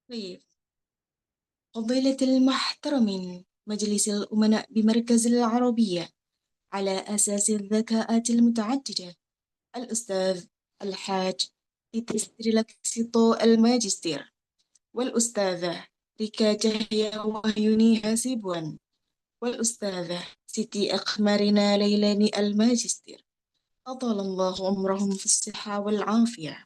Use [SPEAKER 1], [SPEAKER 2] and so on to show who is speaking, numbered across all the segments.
[SPEAKER 1] طيب، فضيلة المحترمين مجلس الأمناء بمركز العربية على أساس الذكاءات المتعددة، الأستاذ الحاج إتستريلاكسيتو الماجستير، والأستاذة ريكا جهية وهيوني سيبوان، والأستاذة سيتي أقمارنا ليلاني الماجستير، أطال الله عمرهم في الصحة والعافية.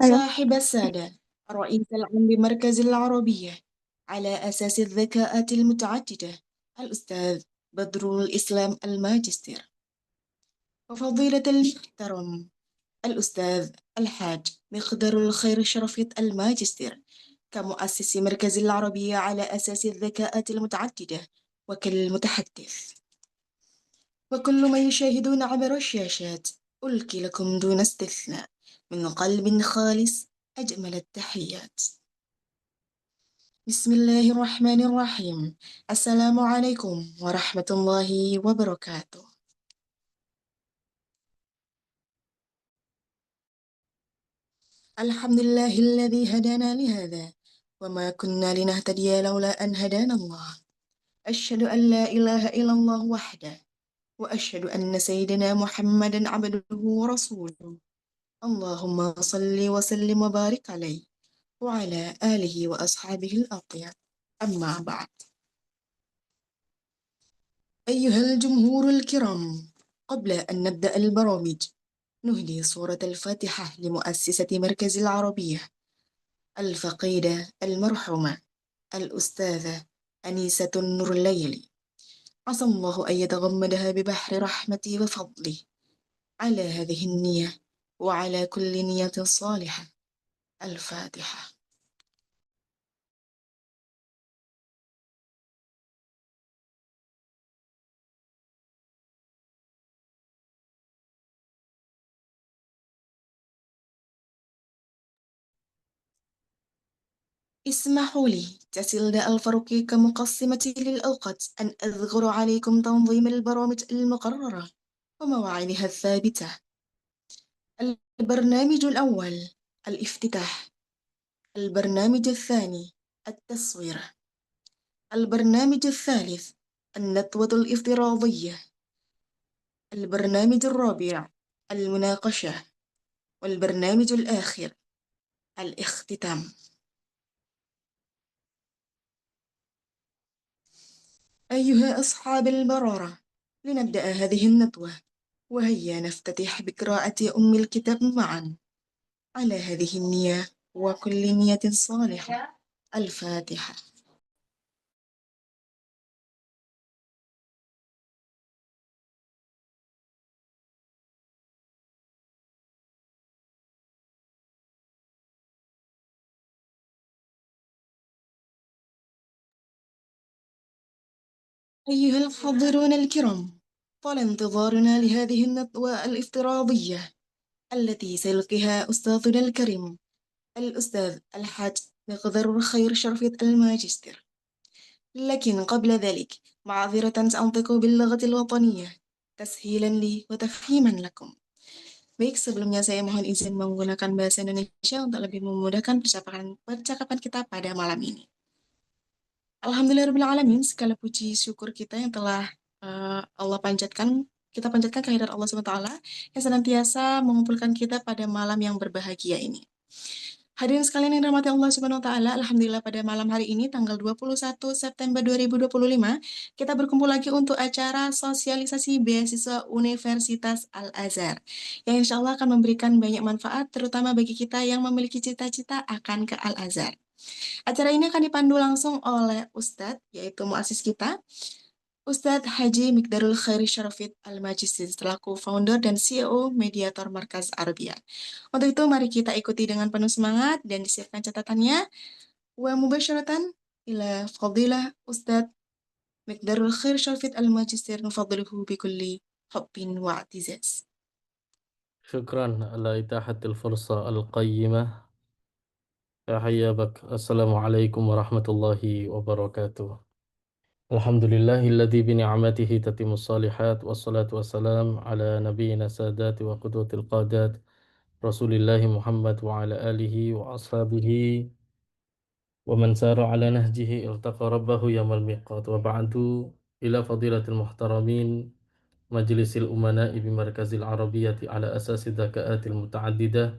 [SPEAKER 2] أيوة.
[SPEAKER 1] صاحب السادة الرئيس العام بمركز العربية على أساس الذكاءات المتعددة، الأستاذ بدر الإسلام الماجستير، وفضيلة المحترم الأستاذ الحاج مقدار الخير شرفيط الماجستير كمؤسس مركز العربية على أساس الذكاءات المتعددة وكالمتحدث، وكل ما يشاهدون عبر الشاشات، ألقي لكم دون استثناء من قلب خالص أجمل التحيات. بسم الله الرحمن الرحيم. السلام عليكم ورحمة الله وبركاته. الحمد لله الذي هدانا لهذا وما كنا لنهتدي لولا أن هدانا الله. أشهد أن لا إله إلا الله وحده، وأشهد أن سيدنا محمدا عبده ورسوله. اللهم صل وسلم وبارك عليه وعلى آله وأصحابه الأطيب. أما بعد، أيها الجمهور الكرام، قبل أن نبدأ البرامج نهدي سورة الفاتحة لمؤسسة مركز العربية الفقيدة المرحومة الأستاذة أنيسة النور الليلي، عسى الله أن يتغمدها ببحر رحمته وفضله على هذه النية وعلى كل نية صالحة. الفاتحة. اسمحوا لي تسلد الفاروقي كمقسمة للأوقات أن أذكر عليكم تنظيم البرامج المقررة ومواعيدها الثابتة. البرنامج الأول الافتتاح، البرنامج الثاني التصوير، البرنامج الثالث الندوة الافتراضية، البرنامج الرابع المناقشة، والبرنامج الآخر الاختتام. أيها أصحاب البرارة، لنبدأ هذه الندوة، وهيا نفتتح بقراءة أم الكتاب معا على هذه النية وكل نية صالحة. الفاتحة. أيها الحاضرون الكرام، طال انتظارنا لهذه الندوة الافتراضية التي سيلقيها أستاذنا الكريم الأستاذ الحاج مقدار الخير شرفيط الماجستير. لكن قبل ذلك معذرة سأنطق باللغة الوطنية تسهيلا لي وتفهيما لكم. Baik, sebelumnya saya mohon izin menggunakan bahasa Indonesia untuk lebih memudahkan percakapan kita pada malam ini. Alhamdulillahirrahmanirrahim, segala puji syukur kita yang telah Allah panjatkan, kita panjatkan kehadirat Allah SWT yang senantiasa mengumpulkan kita pada malam yang berbahagia ini. Hadirin sekalian yang dirahmati Allah Subhanahu wa taala, alhamdulillah pada malam hari ini tanggal 21 September 2025 kita berkumpul lagi untuk acara sosialisasi beasiswa Universitas Al-Azhar yang insya Allah akan memberikan banyak manfaat terutama bagi kita yang memiliki cita-cita akan ke Al-Azhar. Acara ini akan dipandu langsung oleh Ustadz, yaitu muasis kita, Ustadz Haji Mikdarul Khairi Syarafid Al-Majisi selaku founder dan CEO Mediator Markaz Arabia. Untuk itu mari kita ikuti dengan penuh semangat dan disiapkan catatannya. Wa mubasyaratan ila fadilah Ustadz Mikdarul Khairi Syarafid Al-Majistir nufadiluhu bikulli hubbin wa atizaz.
[SPEAKER 3] شكرا على إتاحة الفرصة القيمة. تحية بك. السلام عليكم ورحمة الله وبركاته. الحمد لله الذي بنعمته تتم الصالحات، والصلاة والسلام على نبينا سادات وقدوة القادات رسول الله محمد وعلى آله وأصحابه ومن سار على نهجه التقى ربه يوم الميقات وبعد إلى فضيلة المحترمين مجلس الأمناء بمركز العربية على أساس الذكاءات المتعددة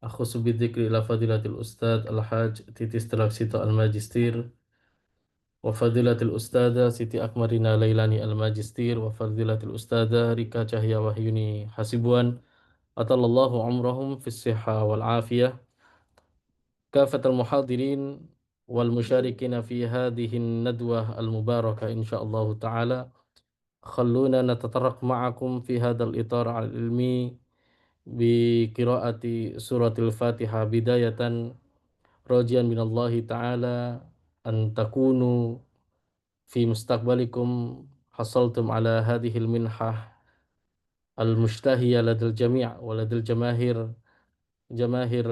[SPEAKER 3] أخص بالذكر إلى فضيلة الأستاذ الحاج تيتي ستراكسيتو الماجستير وفضيلة الأستاذة سيتي أكمرنا ليلاني الماجستير وفضيلة الأستاذة ريكا Cahya Wahyuni Hasibuan أطال الله عمرهم في الصحة والعافية كافة المحاضرين والمشاركين في هذه الندوة المباركة إن شاء الله تعالى خلونا نتطرق معكم في هذا الإطار العلمي بقراءة سورة الفاتحة بداية راجيا من الله تعالى أن تكونوا في مستقبلكم حصلتم على هذه المنحة المشتهية لدى الجميع ولدى الجماهير جماهير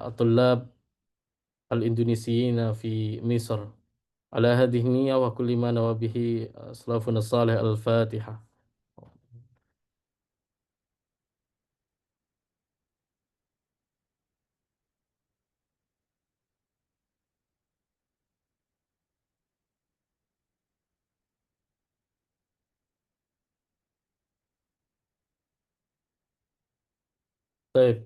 [SPEAKER 3] الطلاب الإندونيسيين في مصر على هذه النية وكل ما نوى به أسلافنا الصالح الفاتحة. طيب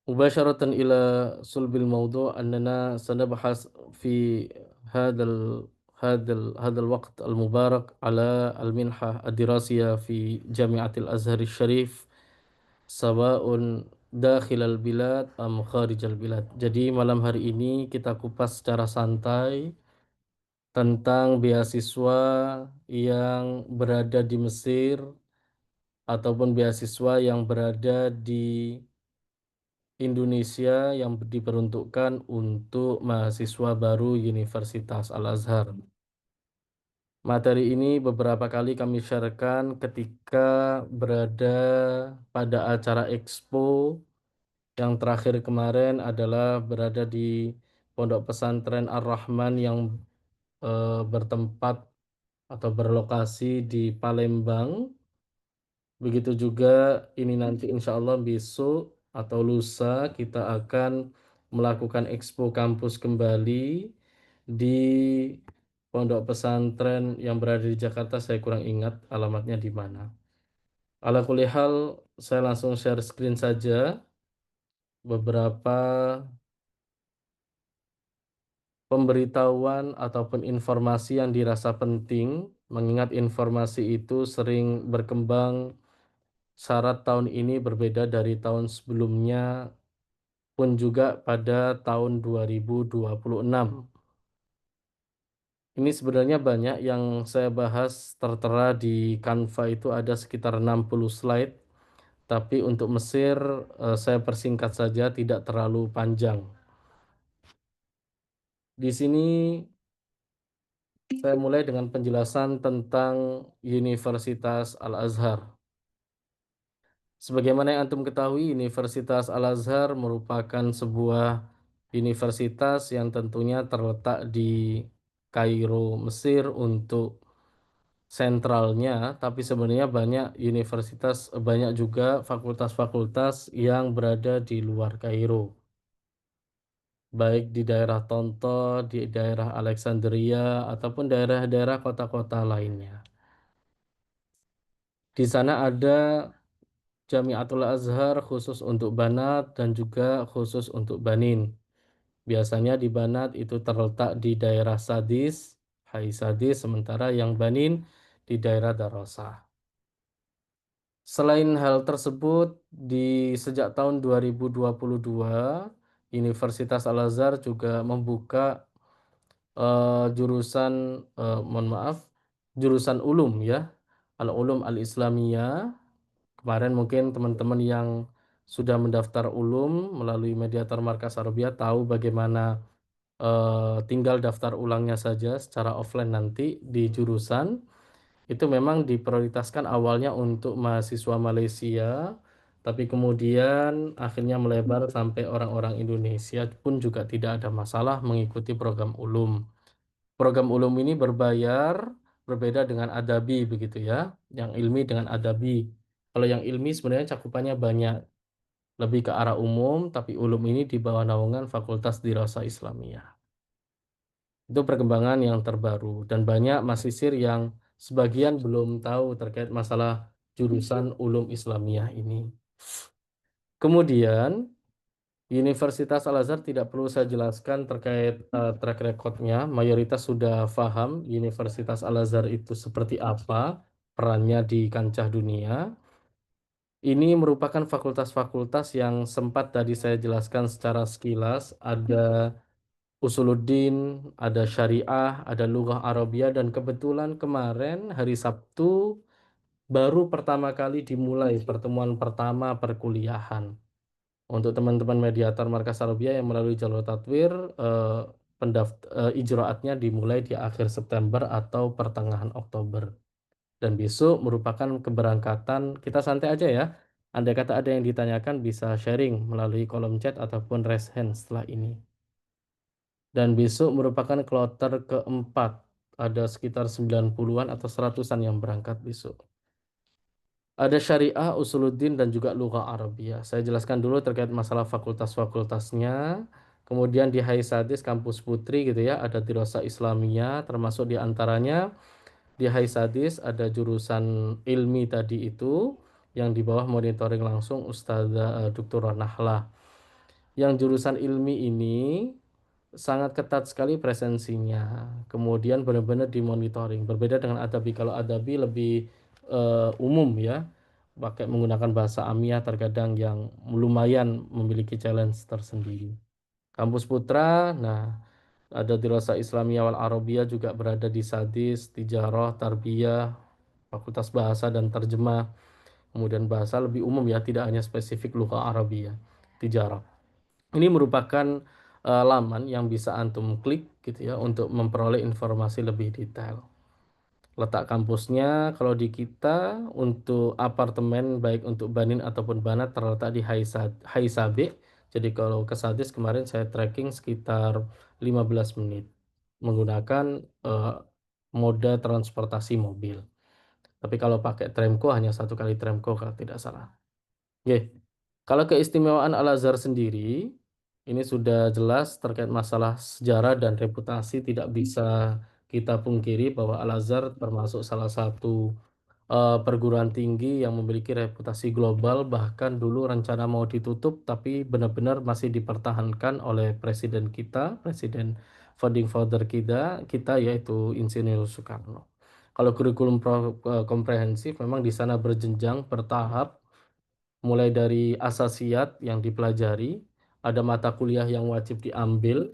[SPEAKER 3] مباشرة إلى صلب الموضوع أننا سنبحث في هذا هذا الوقت المبارك على المنحة الدراسية في جامعة الأزهر الشريف سواء داخل الbilad am kharijal bilad. Jadi malam hari ini kita kupas secara santai tentang beasiswa yang berada di Mesir ataupun beasiswa yang berada di Indonesia yang diperuntukkan untuk mahasiswa baru Universitas Al-Azhar. Materi ini beberapa kali kami sharekan ketika berada pada acara Expo. Yang terakhir kemarin adalah berada di Pondok Pesantren Ar-Rahman yang bertempat atau berlokasi di Palembang. Begitu juga ini nanti insya Allah besok atau lusa kita akan melakukan expo kampus kembali di Pondok Pesantren yang berada di Jakarta. Saya kurang ingat alamatnya di mana. Ala kulli hal, saya langsung share screen saja beberapa pemberitahuan ataupun informasi yang dirasa penting, mengingat informasi itu sering berkembang. Syarat tahun ini berbeda dari tahun sebelumnya pun juga pada tahun 2026. Ini sebenarnya banyak yang saya bahas tertera di Canva itu ada sekitar 60 slide. Tapi untuk Mesir saya persingkat saja tidak terlalu panjang. Di sini saya mulai dengan penjelasan tentang Universitas Al-Azhar. Sebagaimana yang antum ketahui, Universitas Al-Azhar merupakan sebuah universitas yang tentunya terletak di Kairo, Mesir untuk sentralnya, tapi sebenarnya banyak juga fakultas-fakultas yang berada di luar Kairo, baik di daerah Tonto, di daerah Alexandria, ataupun daerah-daerah kota-kota lainnya. Di sana ada Jamiatul Azhar khusus untuk banat dan juga khusus untuk banin. Biasanya di banat itu terletak di daerah Sadis, Hai Sadis, sementara yang banin di daerah Darosah. Selain hal tersebut, sejak tahun 2022, Universitas Al-Azhar juga membuka jurusan, jurusan ulum ya, Al-Ulum Al-Islamiyah. Kemarin mungkin teman-teman yang sudah mendaftar ulum melalui mediator Markas Arabia tahu bagaimana tinggal daftar ulangnya saja secara offline nanti di jurusan. Itu memang diprioritaskan awalnya untuk mahasiswa Malaysia, tapi kemudian akhirnya melebar sampai orang-orang Indonesia pun juga tidak ada masalah mengikuti program ulum. Program ulum ini berbayar, berbeda dengan adabi begitu ya, yang ilmi dengan adabi. Kalau yang ilmi sebenarnya cakupannya banyak. lebih ke arah umum, tapi ulum ini di bawah naungan Fakultas Dirasah Islamiyah. Itu perkembangan yang terbaru dan banyak mahasiswa yang sebagian belum tahu terkait masalah jurusan ulum Islamiyah ini. Kemudian Universitas Al-Azhar tidak perlu saya jelaskan terkait track recordnya. Mayoritas sudah paham Universitas Al-Azhar itu seperti apa perannya di kancah dunia. Ini merupakan fakultas-fakultas yang sempat tadi saya jelaskan secara sekilas. Ada Usuluddin, ada Syariah, ada Lughah Arabiyah, dan kebetulan kemarin hari Sabtu baru pertama kali dimulai pertemuan pertama perkuliahan. Untuk teman-teman mediator Markas Arabia yang melalui jalur tatwir, ijraatnya dimulai di akhir September atau pertengahan Oktober. Dan besok merupakan keberangkatan, kita santai aja ya. Andai kata ada yang ditanyakan bisa sharing melalui kolom chat ataupun raise hand setelah ini. Dan besok merupakan kloter keempat. Ada sekitar 90-an atau 100-an yang berangkat besok. Ada Syariah, Usuluddin, dan juga Lughah Arabiyah. Saya jelaskan dulu terkait masalah fakultas-fakultasnya. Kemudian di Haisadis, kampus putri gitu ya, ada Dirasah Islamiyah, termasuk di antaranya di Haisadis ada jurusan ilmi tadi itu, yang di bawah monitoring langsung Ustazah Dr. Nahlah. Yang jurusan ilmi ini sangat ketat sekali presensinya. Kemudian benar-benar dimonitoring. Berbeda dengan adabi. Kalau adabi lebih umum ya, pakai menggunakan bahasa Amiyah terkadang yang lumayan memiliki challenge tersendiri. Kampus Putra, nah ada Dirasah Islamiyah wal Arabiyah juga berada di Sadis, Tijarah, Tarbiyah, Fakultas Bahasa dan Terjemah. Kemudian bahasa lebih umum ya, tidak hanya spesifik Lughah Arabiyah, Tijarah. Ini merupakan laman yang bisa antum klik gitu ya untuk memperoleh informasi lebih detail. Letak kampusnya kalau di kita untuk apartemen baik untuk Banin ataupun Banat terletak di Haisabe. Jadi kalau ke Sadis kemarin saya tracking sekitar 15 menit menggunakan moda transportasi mobil. Tapi kalau pakai Tramco hanya 1 kali Tramco kalau tidak salah. Oke. Kalau keistimewaan Al-Azhar sendiri, ini sudah jelas terkait masalah sejarah dan reputasi, tidak bisa kita pungkiri bahwa Al-Azhar termasuk salah satu perguruan tinggi yang memiliki reputasi global, bahkan dulu rencana mau ditutup tapi benar-benar masih dipertahankan oleh presiden kita, presiden founding father kita yaitu Insinyur Soekarno. Kalau kurikulum komprehensif memang di sana berjenjang bertahap, mulai dari asasiyat yang dipelajari, ada mata kuliah yang wajib diambil,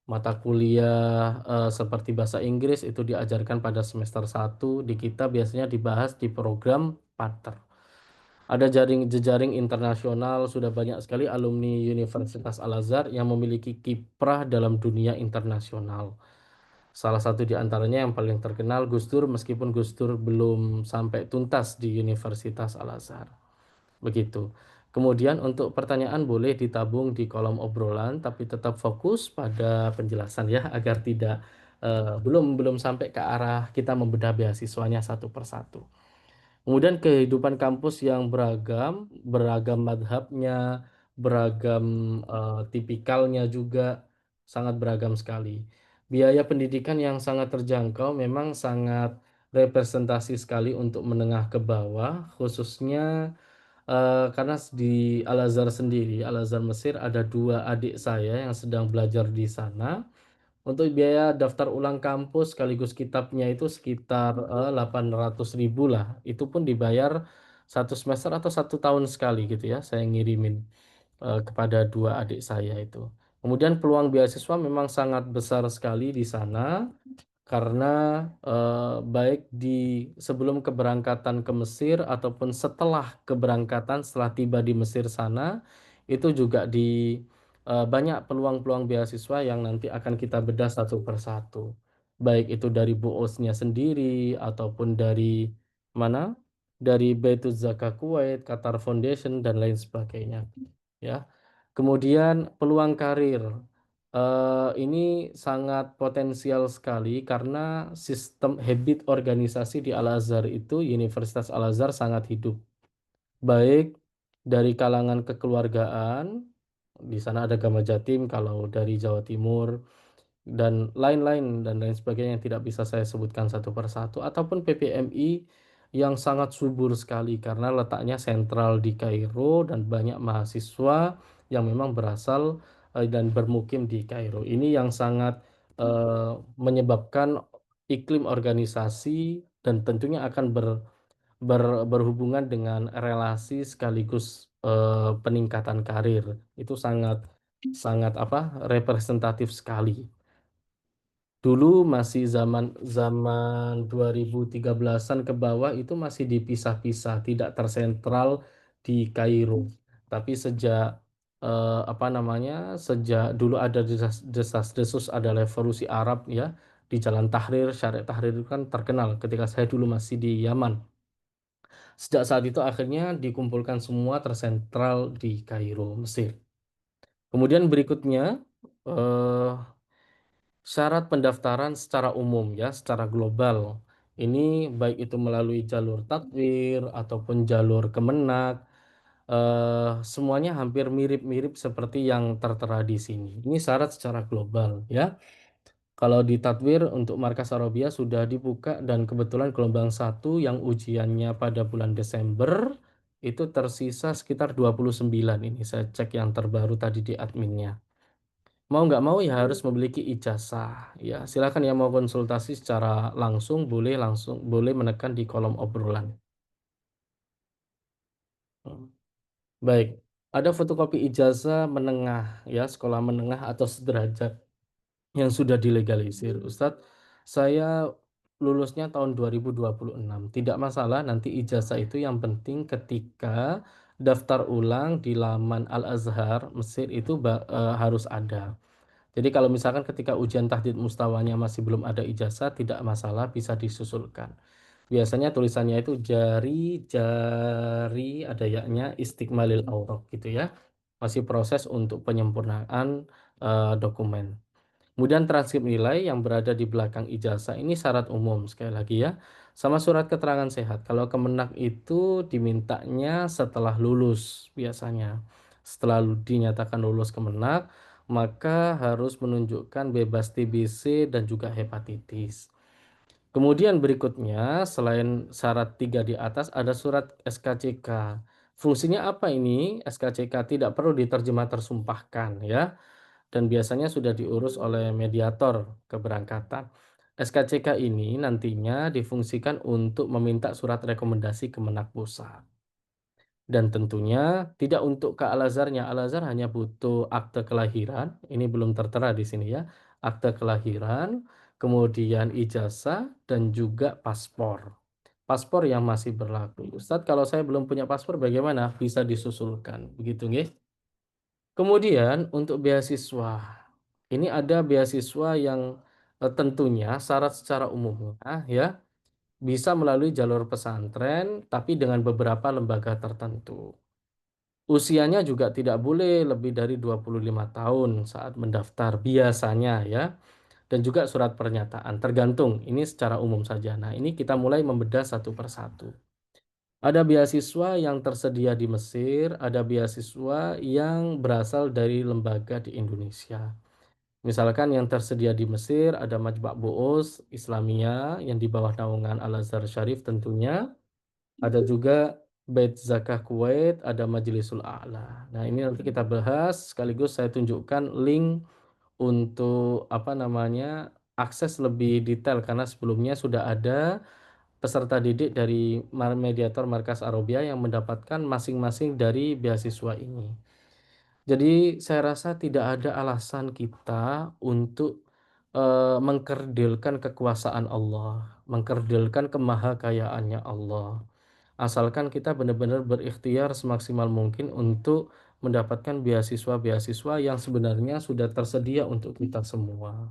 [SPEAKER 3] mata kuliah seperti bahasa Inggris itu diajarkan pada semester 1, di kita biasanya dibahas di program pater. Ada jejaring internasional, sudah banyak sekali alumni Universitas Al-Azhar yang memiliki kiprah dalam dunia internasional. Salah satu di antaranya yang paling terkenal Gus Dur, meskipun Gus Dur belum sampai tuntas di Universitas Al-Azhar. Begitu. Kemudian untuk pertanyaan boleh ditabung di kolom obrolan, tapi tetap fokus pada penjelasan ya, agar tidak belum sampai ke arah kita membedah beasiswanya satu persatu. Kemudian kehidupan kampus yang beragam, beragam madhabnya, beragam tipikalnya juga sangat beragam sekali. Biaya pendidikan yang sangat terjangkau memang sangat representasi sekali untuk menengah ke bawah, khususnya karena di Al-Azhar sendiri, Al-Azhar Mesir, ada 2 adik saya yang sedang belajar di sana. Untuk biaya daftar ulang kampus sekaligus kitabnya itu sekitar 800.000 lah. Itu pun dibayar 1 semester atau 1 tahun sekali gitu ya. Saya ngirimin kepada 2 adik saya itu. Kemudian peluang beasiswa memang sangat besar sekali di sana karena baik di sebelum keberangkatan ke Mesir ataupun setelah keberangkatan, setelah tiba di Mesir sana, itu juga banyak peluang-peluang beasiswa yang nanti akan kita bedah satu persatu, baik itu dari BUOS-nya sendiri ataupun dari mana, dari Baitul Zakat Kuwait, Qatar Foundation, dan lain sebagainya ya. Kemudian peluang karir. Ini sangat potensial sekali karena sistem habit organisasi di Al-Azhar itu, Universitas Al-Azhar sangat hidup. Baik dari kalangan kekeluargaan, di sana ada Gama Jatim kalau dari Jawa Timur, dan lain sebagainya yang tidak bisa saya sebutkan satu persatu, ataupun PPMI yang sangat subur sekali karena letaknya sentral di Kairo dan banyak mahasiswa yang memang berasal, dan bermukim di Kairo. Ini yang sangat, menyebabkan iklim organisasi dan tentunya akan berhubungan dengan relasi sekaligus, peningkatan karir. Itu sangat sangat representatif sekali. Dulu masih zaman zaman 2013-an ke bawah itu masih dipisah-pisah, tidak tersentral di Kairo. Tapi sejak, sejak dulu ada desas-desus ada revolusi Arab ya, di Jalan Tahrir, Syariq Tahrir itu kan terkenal ketika saya dulu masih di Yaman. Sejak saat itu akhirnya dikumpulkan semua tersentral di Kairo, Mesir. Kemudian berikutnya, eh, syarat pendaftaran secara umum ya, secara global. Ini baik itu melalui jalur takwir ataupun jalur kemenak, semuanya hampir mirip-mirip seperti yang tertera di sini. Ini syarat secara global ya. Kalau di Tatwir untuk Markas Arabia sudah dibuka dan kebetulan gelombang 1 yang ujiannya pada bulan Desember itu tersisa sekitar 29 ini. Saya cek yang terbaru tadi di adminnya. Mau nggak mau ya harus memiliki ijazah. Ya, silakan yang mau konsultasi secara langsung boleh menekan di kolom obrolan. Hmm. Baik, ada fotokopi ijazah menengah ya, sekolah menengah atau sederajat yang sudah dilegalisir. Ustadz, saya lulusnya tahun 2026. Tidak masalah, nanti ijazah itu yang penting ketika daftar ulang di laman Al-Azhar Mesir itu harus ada. Jadi kalau misalkan ketika ujian tahdid mustawanya masih belum ada ijazah, tidak masalah, bisa disusulkan. Biasanya tulisannya itu jari ada yaknya istikmalil awraq gitu ya. Masih proses untuk penyempurnaan dokumen. Kemudian transkrip nilai yang berada di belakang ijazah ini syarat umum sekali lagi ya. Sama surat keterangan sehat. Kalau Kemenak itu dimintanya setelah lulus biasanya. Setelah dinyatakan lulus Kemenak, maka harus menunjukkan bebas TBC dan juga hepatitis. Kemudian berikutnya, selain syarat 3 di atas, ada surat SKCK. Fungsinya apa ini? SKCK tidak perlu diterjemah tersumpahkan ya, dan biasanya sudah diurus oleh mediator keberangkatan. SKCK ini nantinya difungsikan untuk meminta surat rekomendasi Kemenak Pusat. Dan tentunya tidak untuk ke Al-Azharnya. Al-Azhar hanya butuh akte kelahiran, ini belum tertera di sini ya. Akte kelahiran, kemudian ijazah dan juga paspor. Paspor yang masih berlaku. Ustadz, kalau saya belum punya paspor bagaimana? Bisa disusulkan. Begitu nggih? Kemudian untuk beasiswa. Ini ada beasiswa yang tentunya syarat secara umumnya ya bisa melalui jalur pesantren tapi dengan beberapa lembaga tertentu. Usianya juga tidak boleh lebih dari 25 tahun saat mendaftar biasanya ya. Dan juga surat pernyataan, tergantung, ini secara umum saja. Nah, ini kita mulai membedah satu persatu. Ada beasiswa yang tersedia di Mesir, ada beasiswa yang berasal dari lembaga di Indonesia. Misalkan yang tersedia di Mesir ada Majma' Bu'us Islamiyah yang di bawah naungan Al-Azhar Syarif tentunya. Ada juga Bait Zakah Kuwait, ada Majlisul A'la. Nah, ini nanti kita bahas sekaligus saya tunjukkan link untuk akses lebih detail karena sebelumnya sudah ada peserta didik dari mediator Markas Arabia yang mendapatkan masing-masing dari beasiswa ini. Jadi saya rasa tidak ada alasan kita untuk mengkerdilkan kekuasaan Allah, mengkerdilkan kemahakayaannya Allah. Asalkan kita benar-benar berikhtiar semaksimal mungkin untuk mendapatkan beasiswa-beasiswa yang sebenarnya sudah tersedia untuk kita semua.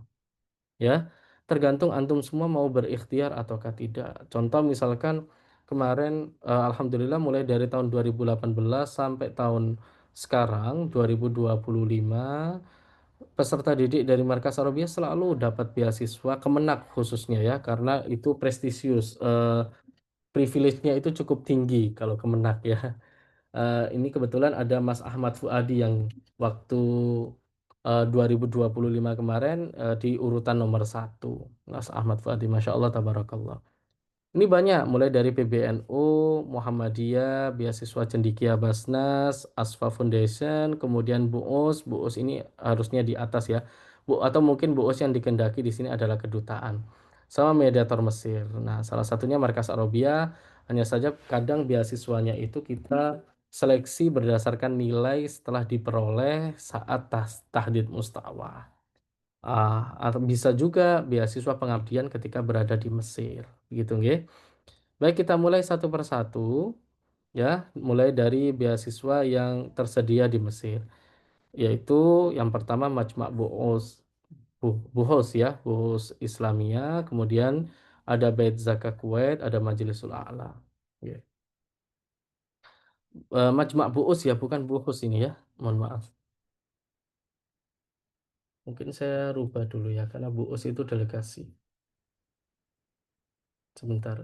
[SPEAKER 3] Ya, tergantung antum semua mau berikhtiar ataukah tidak. Contoh misalkan kemarin alhamdulillah mulai dari tahun 2018 sampai tahun sekarang 2025 peserta didik dari Markas Arabia selalu dapat beasiswa Kemenak khususnya ya karena itu prestisius, privilege-nya itu cukup tinggi kalau Kemenak ya. Ini kebetulan ada Mas Ahmad Fuadi yang waktu 2025 kemarin di urutan nomor 1. Mas Ahmad Fuadi, Masya Allah, tabarakallah. Ini banyak, mulai dari PBNU, Muhammadiyah, Beasiswa Cendikia Basnas, Asfa Foundation, kemudian BUUS. BUUS ini harusnya di atas ya. Atau mungkin BUUS yang dikendaki di sini adalah kedutaan. Sama Mediator Mesir. Nah, salah satunya Markas Arabia. Hanya saja kadang beasiswanya itu kita seleksi berdasarkan nilai setelah diperoleh saat tahdid mustawa. Atau bisa juga beasiswa pengabdian ketika berada di Mesir. Gitu nggih. Baik, kita mulai satu persatu ya, mulai dari beasiswa yang tersedia di Mesir, yaitu yang pertama Majma' Buhus ya, Buhus Islamiyah, kemudian ada Bait Zakat Kuwait, ada Majlisul A'la. Ya. Majma' Buhus ya, bukan Buhus ini ya, mohon maaf. Mungkin saya rubah dulu ya, karena Buhus itu delegasi. Sebentar.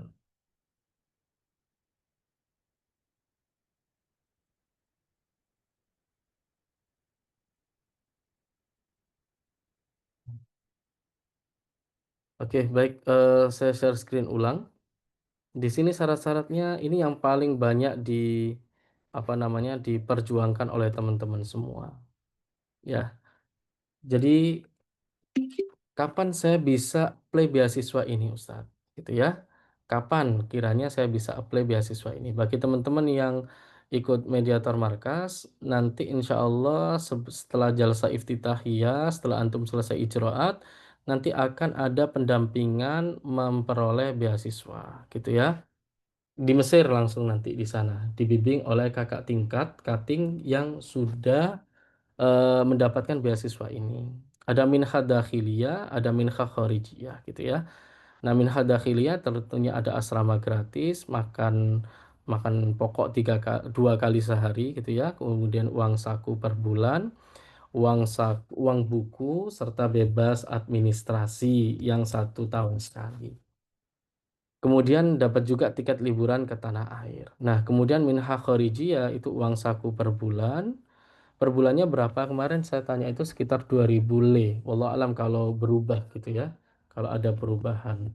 [SPEAKER 3] Oke, baik, saya share screen ulang. Di sini syarat-syaratnya ini yang paling banyak apa namanya diperjuangkan oleh teman-teman semua. Ya, jadi kapan saya bisa apply beasiswa ini, Ustadz? Gitu ya. Kapan kiranya saya bisa apply beasiswa ini? Bagi teman-teman yang ikut mediator markas, nanti insya Allah setelah jalsa iftitahiyah, setelah antum selesai ijroat, nanti akan ada pendampingan memperoleh beasiswa, gitu ya. Di Mesir langsung nanti di sana, dibimbing oleh kakak tingkat, kating yang sudah mendapatkan beasiswa ini. Ada minha dakhiliyah, ada minha kharijiyah gitu ya. Nah, minha dakhiliyah tentunya ada asrama gratis, makan makan pokok 2 kali sehari gitu ya, kemudian uang saku per bulan, uang buku serta bebas administrasi yang 1 tahun sekali. Kemudian dapat juga tiket liburan ke tanah air. Nah, kemudian minha kharijiyah itu uang saku per bulan. Per bulannya berapa? Kemarin saya tanya itu sekitar 2000 le. Wallah alam kalau berubah gitu ya. Kalau ada perubahan.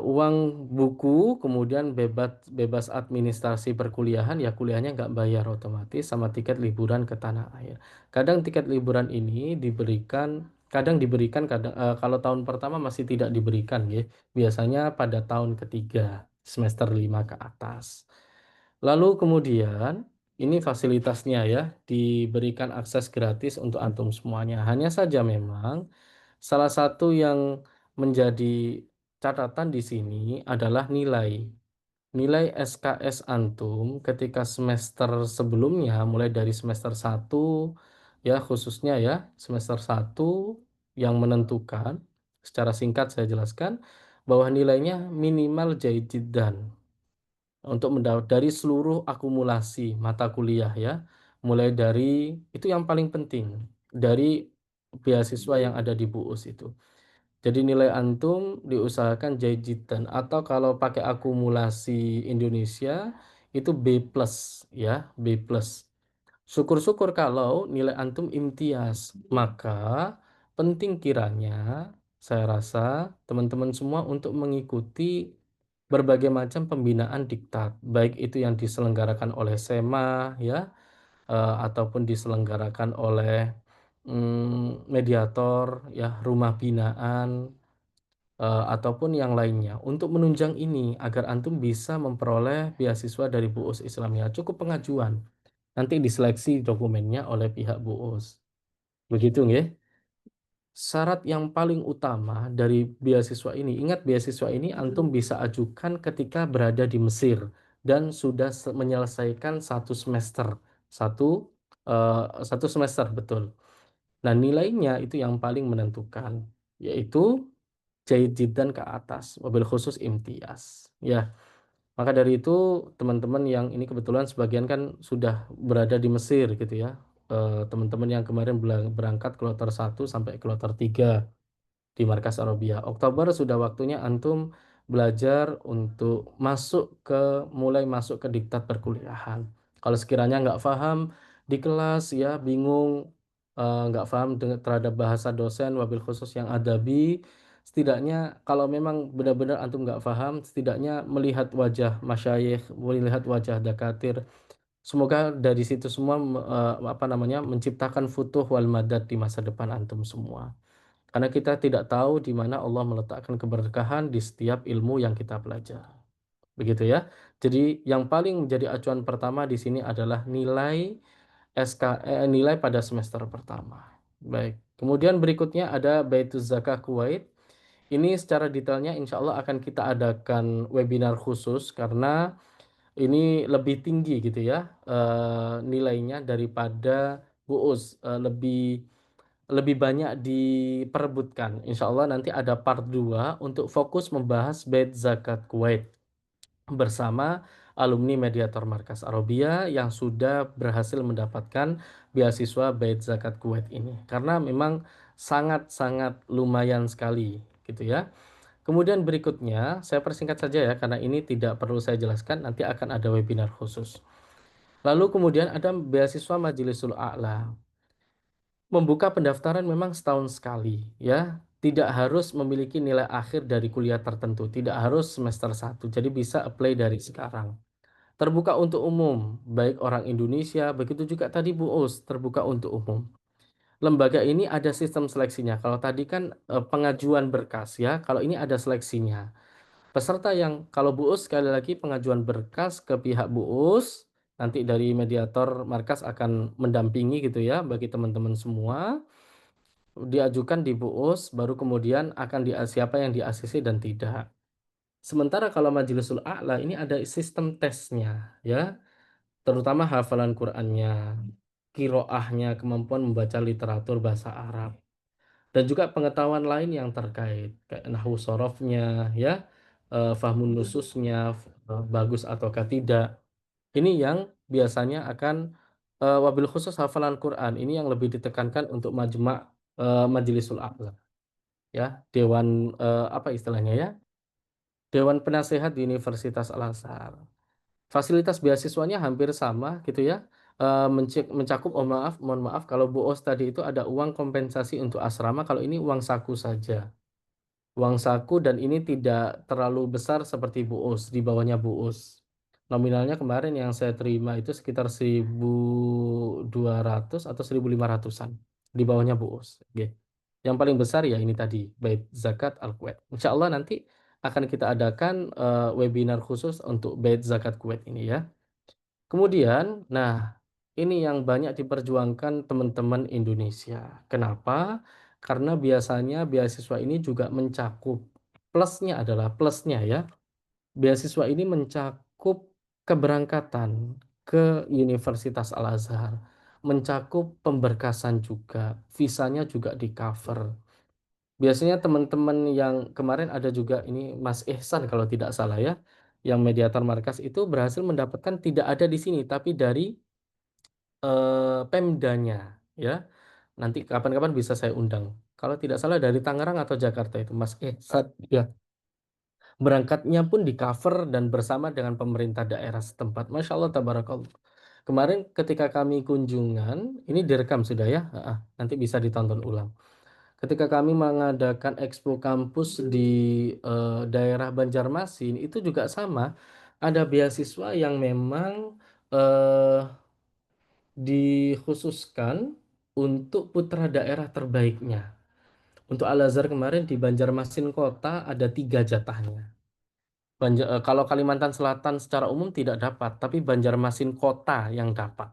[SPEAKER 3] Uang buku, kemudian bebas administrasi perkuliahan, ya kuliahnya nggak bayar otomatis, sama tiket liburan ke tanah air. Kadang tiket liburan ini kadang kalau tahun pertama masih tidak diberikan ya. Biasanya pada tahun ketiga, semester 5 ke atas. Lalu kemudian ini fasilitasnya ya, diberikan akses gratis untuk antum semuanya. Hanya saja memang salah satu yang menjadi catatan di sini adalah nilai. Nilai SKS antum ketika semester sebelumnya, mulai dari semester 1 ya, khususnya ya, semester 1 yang menentukan, secara singkat saya jelaskan bahwa nilainya minimal jaid jiddan untuk mendapat dari seluruh akumulasi mata kuliah ya, mulai dari itu yang paling penting dari beasiswa yang ada di BUUS itu. Jadi nilai antum diusahakan jajitan, atau kalau pakai akumulasi Indonesia itu B plus ya, B plus. Syukur-syukur kalau nilai antum imtiaz, maka penting kiranya saya rasa teman-teman semua untuk mengikuti berbagai macam pembinaan diktat, baik itu yang diselenggarakan oleh SEMA ya, ataupun diselenggarakan oleh mediator ya, rumah binaan, ataupun yang lainnya untuk menunjang ini agar antum bisa memperoleh beasiswa dari BUUS Islamiyah. Cukup pengajuan, nanti diseleksi dokumennya oleh pihak BUUS. Begitu nggih? Syarat yang paling utama dari beasiswa ini, ingat beasiswa ini antum bisa ajukan ketika berada di Mesir dan sudah menyelesaikan 1 semester, satu satu semester betul. Nah, nilainya itu yang paling menentukan, yaitu jaid jiddan ke atas, wabil khusus imtiaz. Ya, maka dari itu teman-teman yang ini kebetulan sebagian kan sudah berada di Mesir gitu ya. Teman-teman yang kemarin berangkat kloter 1 sampai kloter 3 di Markas Arabia. Oktober sudah waktunya antum belajar untuk mulai masuk ke diktat perkuliahan. Kalau sekiranya nggak paham di kelas ya, bingung, nggak paham terhadap bahasa dosen, wabil khusus yang adabi, setidaknya kalau memang benar-benar antum nggak paham, setidaknya melihat wajah masyayikh, melihat wajah dakatir, semoga dari situ semua menciptakan futuh wal madad di masa depan antum semua. Karena kita tidak tahu di mana Allah meletakkan keberkahan di setiap ilmu yang kita pelajari. Begitu ya. Jadi yang paling menjadi acuan pertama di sini adalah nilai pada semester pertama. Baik. Kemudian berikutnya ada Baituz Zakah Kuwait. Ini secara detailnya insya Allah akan kita adakan webinar khusus karena ini lebih tinggi gitu ya, nilainya daripada BUUS, lebih banyak diperebutkan. Insya Allah nanti ada part 2 untuk fokus membahas Bait Zakat Kuwait bersama alumni mediator Markas Arabia yang sudah berhasil mendapatkan beasiswa Bait Zakat Kuwait ini. Karena memang sangat-sangat lumayan sekali gitu ya. Kemudian berikutnya, saya persingkat saja ya, karena ini tidak perlu saya jelaskan, nanti akan ada webinar khusus. Lalu kemudian ada beasiswa Majlisul A'la. Membuka pendaftaran memang setahun sekali ya. Tidak harus memiliki nilai akhir dari kuliah tertentu, tidak harus semester 1. Jadi bisa apply dari sekarang. Terbuka untuk umum, baik orang Indonesia, begitu juga tadi BUUS, terbuka untuk umum. Lembaga ini ada sistem seleksinya. Kalau tadi kan pengajuan berkas ya, kalau ini ada seleksinya. Peserta yang kalau BUUS sekali lagi pengajuan berkas ke pihak BUUS, nanti dari mediator markas akan mendampingi gitu ya bagi teman-teman semua. Diajukan di BUUS, baru kemudian akan siapa yang di-ACC dan tidak. Sementara kalau Majlisul A'la ini ada sistem tesnya ya, terutama hafalan Qur'annya, qiraahnya, kemampuan membaca literatur bahasa Arab, dan juga pengetahuan lain yang terkait kayak nahwu sorofnya ya, fahmun nususnya bagus ataukah tidak. Ini yang biasanya akan wabil khusus hafalan Quran ini yang lebih ditekankan untuk Majlisul A'la ya, dewan apa istilahnya ya? Dewan Penasehat di Universitas Al-Azhar. Fasilitas beasiswanya hampir sama gitu ya. Mencakup, mohon maaf kalau Bu Os tadi itu ada uang kompensasi untuk asrama, kalau ini uang saku saja. Uang saku dan ini tidak terlalu besar seperti BUUS, di bawahnya BUUS. Nominalnya kemarin yang saya terima itu sekitar 1.200 atau 1.500-an, di bawahnya BUUS. Oke. Yang paling besar ya ini tadi, Bait Zakat Al-Kuwait. Insya Allah nanti akan kita adakan webinar khusus untuk Bait Zakat Kuwait ini ya. Kemudian, nah ini yang banyak diperjuangkan teman-teman Indonesia. Kenapa? Karena biasanya beasiswa ini juga mencakup, plusnya ya, beasiswa ini mencakup keberangkatan ke Universitas Al-Azhar, mencakup pemberkasan juga, visanya juga di cover. Biasanya teman-teman yang kemarin ada juga ini Mas Ihsan kalau tidak salah ya, yang mediator markas itu berhasil mendapatkan tidak ada di sini tapi dari Pemdanya ya. Nanti kapan-kapan bisa saya undang. Kalau tidak salah dari Tangerang atau Jakarta itu Mas Ihsan ya. Berangkatnya pun di cover dan bersama dengan pemerintah daerah setempat. Masya Allah tabarakallah. Kemarin ketika kami kunjungan, ini direkam sudah ya, nanti bisa ditonton ulang. Ketika kami mengadakan expo kampus di daerah Banjarmasin, itu juga sama. Ada beasiswa yang memang eh, dikhususkan untuk putra daerah terbaiknya. Untuk Al-Azhar kemarin di Banjarmasin Kota ada 3 jatahnya. Kalau Kalimantan Selatan secara umum tidak dapat, tapi Banjarmasin Kota yang dapat.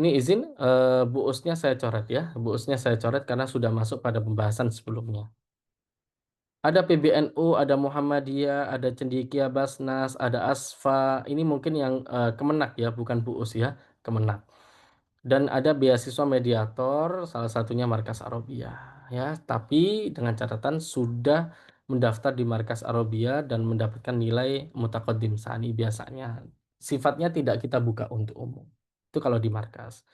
[SPEAKER 3] Ini izin Bu Usnya saya coret ya. Bu Usnya saya coret karena sudah masuk pada pembahasan sebelumnya. Ada PBNU, ada Muhammadiyah, ada Cendekia Basnas, ada Asfa. Ini mungkin yang Kemenak ya, bukan Bu Us ya, Kemenak. Dan ada beasiswa mediator, salah satunya Markas Arabia ya, tapi dengan catatan sudah mendaftar di Markas Arabia dan mendapatkan nilai mutaqaddim sani biasanya. Sifatnya tidak kita buka untuk umum. Itu kalau di markas.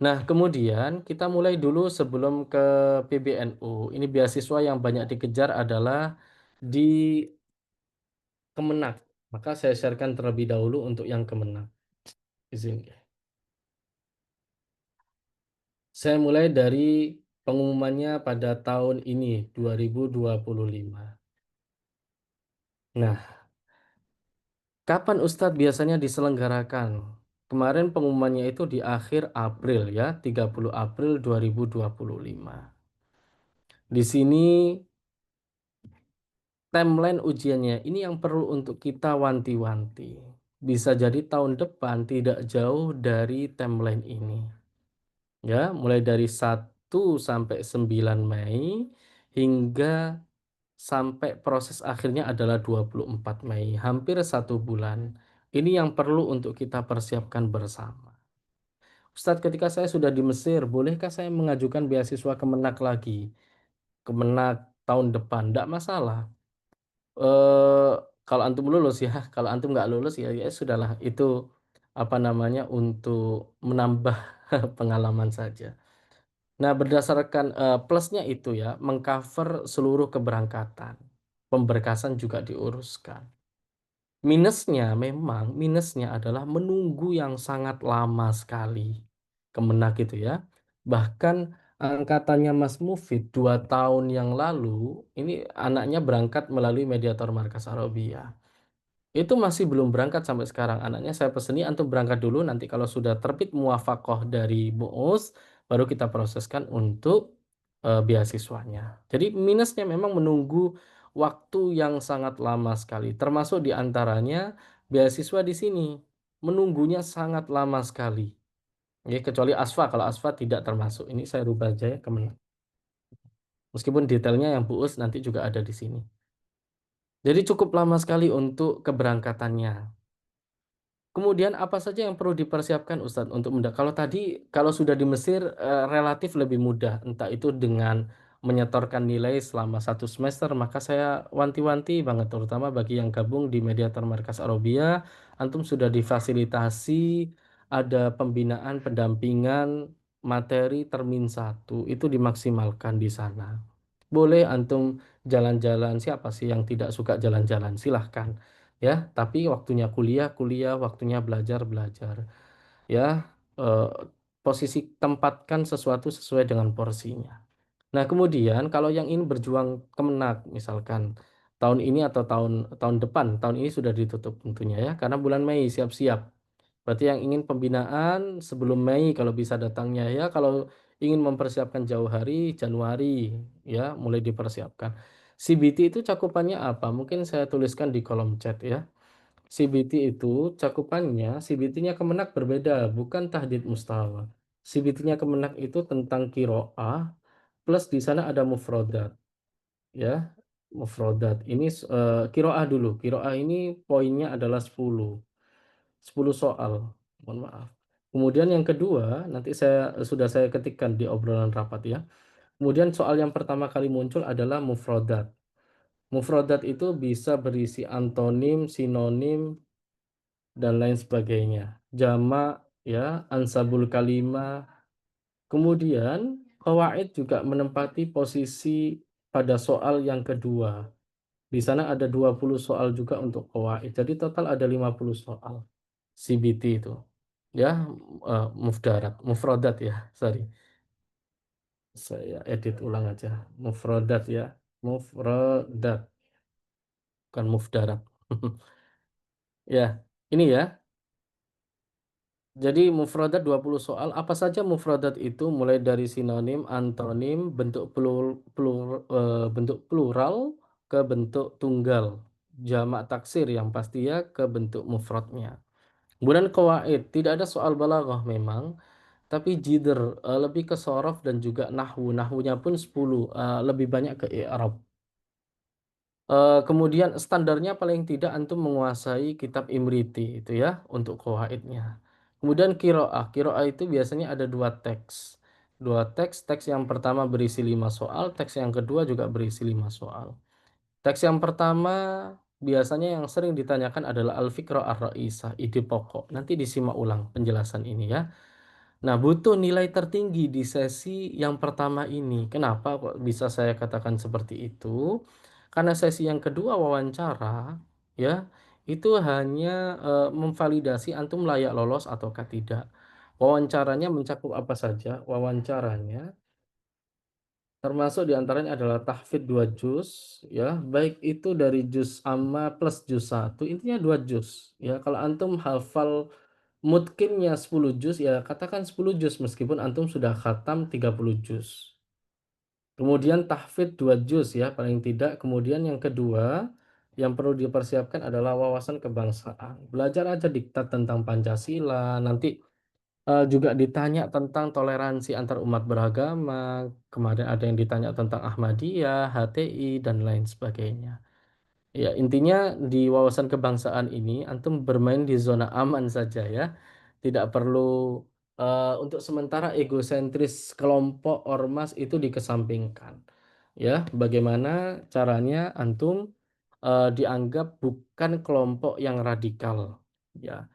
[SPEAKER 3] Nah, kemudian kita mulai dulu sebelum ke PBNU. Ini beasiswa yang banyak dikejar adalah di Kemenak. Maka saya sharekan terlebih dahulu untuk yang Kemenak. Izin. Saya mulai dari pengumumannya pada tahun ini 2025. Nah, kapan Ustadz biasanya diselenggarakan? Kemarin pengumumannya itu di akhir April ya, 30 April 2025. Di sini timeline ujiannya ini yang perlu untuk kita wanti-wanti. Bisa jadi tahun depan tidak jauh dari timeline ini. Ya, mulai dari 1 sampai 9 Mei hingga sampai proses akhirnya adalah 24 Mei, hampir 1 bulan. Ini yang perlu untuk kita persiapkan bersama. Ustadz, ketika saya sudah di Mesir, bolehkah saya mengajukan beasiswa Kemenak lagi? Kemenak tahun depan, tidak masalah. Eh, kalau antum lulus ya, kalau antum nggak lulus ya, ya sudahlah. Itu apa namanya untuk menambah pengalaman saja. Nah, berdasarkan plusnya itu ya, mengcover seluruh keberangkatan. Pemberkasan juga diuruskan. Minusnya adalah menunggu yang sangat lama sekali. Kemenak itu ya. Bahkan angkatannya Mas Mufid 2 tahun yang lalu, ini anaknya berangkat melalui mediator Markas Arabia. Itu masih belum berangkat sampai sekarang. Anaknya saya peseni antum berangkat dulu, nanti kalau sudah terbit muafakoh dari MUUS baru kita proseskan untuk beasiswanya. Jadi minusnya memang menunggu waktu yang sangat lama sekali. Termasuk diantaranya beasiswa di sini menunggunya sangat lama sekali. Ya, kecuali ASFA, kalau ASFA tidak termasuk. Ini saya rubah aja ya Kemenang. Meskipun detailnya yang BUUS nanti juga ada di sini. Jadi cukup lama sekali untuk keberangkatannya. Kemudian apa saja yang perlu dipersiapkan Ustadz untuk kalau tadi kalau sudah di Mesir relatif lebih mudah, entah itu dengan menyetorkan nilai selama 1 semester, maka saya wanti-wanti banget terutama bagi yang gabung di Mediator Markas Arabia, antum sudah difasilitasi ada pembinaan pendampingan materi Termin 1 itu dimaksimalkan di sana. Boleh antum jalan-jalan, siapa sih yang tidak suka jalan-jalan, silahkan ya, tapi waktunya kuliah kuliah, waktunya belajar belajar ya. eh, Posisi tempatkan sesuatu sesuai dengan porsinya. Nah, kemudian kalau yang ini berjuang Kemenak misalkan tahun ini atau tahun tahun depan, tahun ini sudah ditutup tentunya ya, karena bulan Mei siap-siap. Berarti yang ingin pembinaan sebelum Mei kalau bisa datangnya ya, kalau ingin mempersiapkan jauh hari Januari ya, mulai dipersiapkan. CBT itu cakupannya apa? Mungkin saya tuliskan di kolom chat ya. CBT itu cakupannya, CBT-nya Kemenak berbeda, bukan tahdid mustawa. CBT-nya Kemenak itu tentang kiroah, plus di sana ada mufrodat, ya. Mufrodat ini kiroah dulu. Kiroah ini poinnya adalah 10 soal. Mohon maaf. Kemudian yang kedua, nanti sudah saya ketikkan di obrolan rapat ya. Kemudian soal yang pertama kali muncul adalah mufrodat. Mufrodat itu bisa berisi antonim, sinonim, dan lain sebagainya. Jamak ya, ansabul kalimah. Kemudian qawaid juga menempati posisi pada soal yang kedua. Di sana ada 20 soal juga untuk qawaid. Jadi total ada 50 soal CBT itu. Ya, mufradat ya, sorry. Saya edit ulang aja. Mufradat ya. Mufradat, bukan mufdarat. Ya, ini ya. Jadi mufradat 20 soal. Apa saja mufradat itu? Mulai dari sinonim, antonim, bentuk plural ke bentuk tunggal. Jamak taksir yang pasti ya ke bentuk mufradnya. Kemudian qawaid, tidak ada soal balaghah memang, tapi jidr lebih ke sorof dan juga nahwu. Nahwunya pun 10, lebih banyak ke i'rab. Kemudian standarnya paling tidak antum menguasai kitab Imriti itu ya untuk qawaidnya. Kemudian kiroah. Kiroah itu biasanya ada teks yang pertama berisi 5 soal, teks yang kedua juga berisi 5 soal. Teks yang pertama biasanya yang sering ditanyakan adalah al-fiqra ar-ra'isah, ide pokok. Nanti disimak ulang penjelasan ini ya. Nah, butuh nilai tertinggi di sesi yang pertama ini. Kenapa kok bisa saya katakan seperti itu? Karena sesi yang kedua wawancara ya, itu hanya memvalidasi antum layak lolos ataukah tidak. Wawancaranya mencakup apa saja? Wawancaranya termasuk diantaranya adalah tahfidz 2 juz, ya, baik itu dari juz amma plus juz 1, intinya 2 juz, ya. Kalau antum hafal mutqinnya 10 juz, ya katakan 10 juz meskipun antum sudah khatam 30 juz. Kemudian tahfidz 2 juz ya paling tidak. Kemudian yang kedua, yang perlu dipersiapkan adalah wawasan kebangsaan. Belajar aja diktat tentang Pancasila, nanti juga ditanya tentang toleransi antar umat beragama, kemarin ada yang ditanya tentang Ahmadiyah, HTI, dan lain sebagainya. Ya, intinya di wawasan kebangsaan ini antum bermain di zona aman saja ya. Tidak perlu untuk sementara egosentris kelompok ormas itu dikesampingkan. Ya, bagaimana caranya antum dianggap bukan kelompok yang radikal. Ya,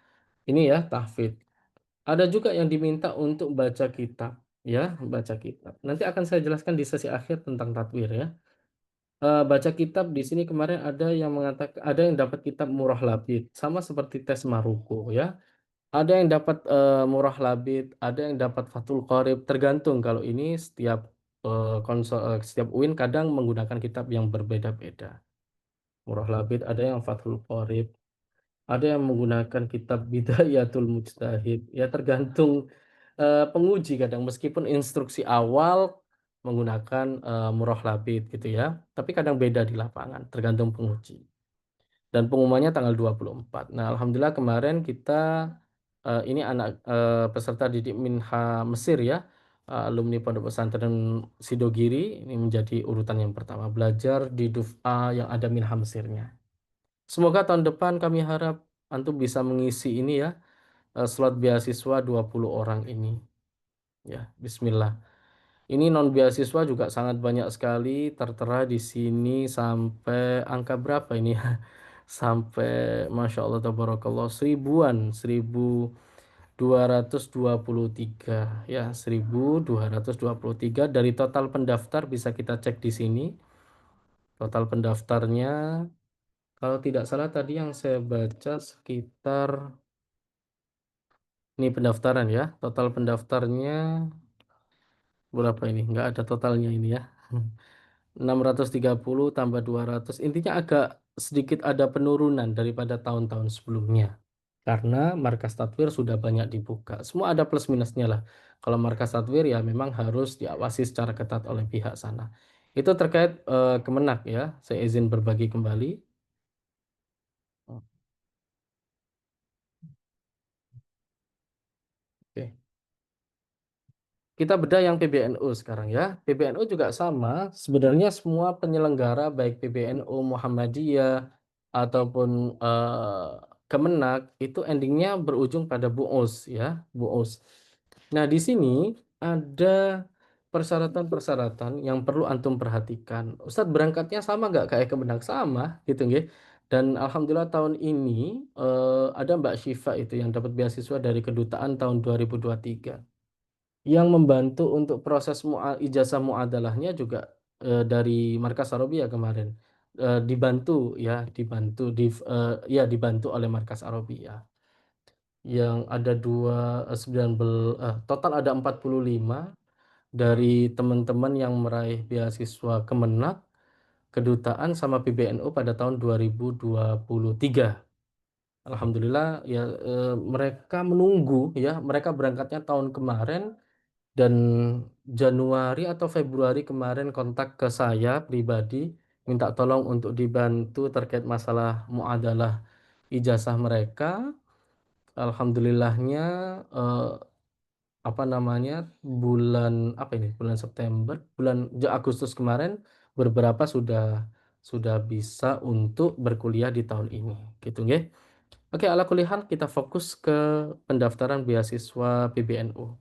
[SPEAKER 3] ini ya tahfidz. Ada juga yang diminta untuk baca kitab, ya, baca kitab. Nanti akan saya jelaskan di sesi akhir tentang tatwir ya. Baca kitab di sini kemarin ada yang mengatakan ada yang dapat kitab Murah Labid, sama seperti tes Maruko ya. Ada yang dapat Murah Labid, ada yang dapat Fathul Qorib, tergantung kalau ini setiap setiap UIN kadang menggunakan kitab yang berbeda-beda. Murah Labid ada yang Fathul Qorib, ada yang menggunakan kitab Bidayatul Mujtahid. Ya tergantung penguji kadang meskipun instruksi awal menggunakan Murah Labid gitu ya. Tapi kadang beda di lapangan tergantung penguji. Dan pengumumannya tanggal 24. Nah, alhamdulillah kemarin kita ini anak peserta didik Minha Mesir ya. Alumni Pondok Pesantren Sidogiri ini menjadi urutan yang pertama belajar di Duf'a yang ada Minha Mesirnya. Semoga tahun depan kami harap antum bisa mengisi ini ya, slot beasiswa 20 orang ini. Ya, bismillah. Ini non beasiswa juga sangat banyak sekali, tertera di sini sampai angka berapa ini ya? Sampai Masya Allah tabarakallah seribuan, 1223 ya, 1223 dari total pendaftar bisa kita cek di sini. Total pendaftarnya kalau tidak salah tadi yang saya baca sekitar ini pendaftaran ya. Total pendaftarnya berapa ini? Nggak ada totalnya ini ya. 630 tambah 200. Intinya agak sedikit ada penurunan daripada tahun-tahun sebelumnya. Karena markas tatwir sudah banyak dibuka. Semua ada plus minusnya lah. Kalau markas tatwir ya memang harus diawasi secara ketat oleh pihak sana. Itu terkait Kemenak ya. Saya izin berbagi kembali. Oke. Kita bedah yang PBNU sekarang ya. PBNU juga sama. Sebenarnya semua penyelenggara baik PBNU, Muhammadiyah ataupun Kemenak itu endingnya berujung pada BUUS ya, BUUS. Nah, di sini ada persyaratan-persyaratan yang perlu antum perhatikan. Ustadz berangkatnya sama nggak kayak Kemenak sama gitu nggih. Dan alhamdulillah tahun ini ada Mbak Syifa itu yang dapat beasiswa dari kedutaan tahun 2023 yang membantu untuk proses ijazah muadalahnya juga dari Markas Arabia kemarin. Dibantu ya, ya dibantu oleh Markas Arabia. Yang ada 19 total ada 45 dari teman-teman yang meraih beasiswa Kemenak, kedutaan sama PBNU pada tahun 2023. Alhamdulillah ya mereka menunggu ya, mereka berangkatnya tahun kemarin dan Januari atau Februari kemarin kontak ke saya pribadi minta tolong untuk dibantu terkait masalah muadalah ijazah mereka. Alhamdulillahnya eh, apa namanya bulan September, Agustus kemarin beberapa sudah bisa untuk berkuliah di tahun ini gitu nggih. Oke, ala kulihal kita fokus ke pendaftaran beasiswa PBNU.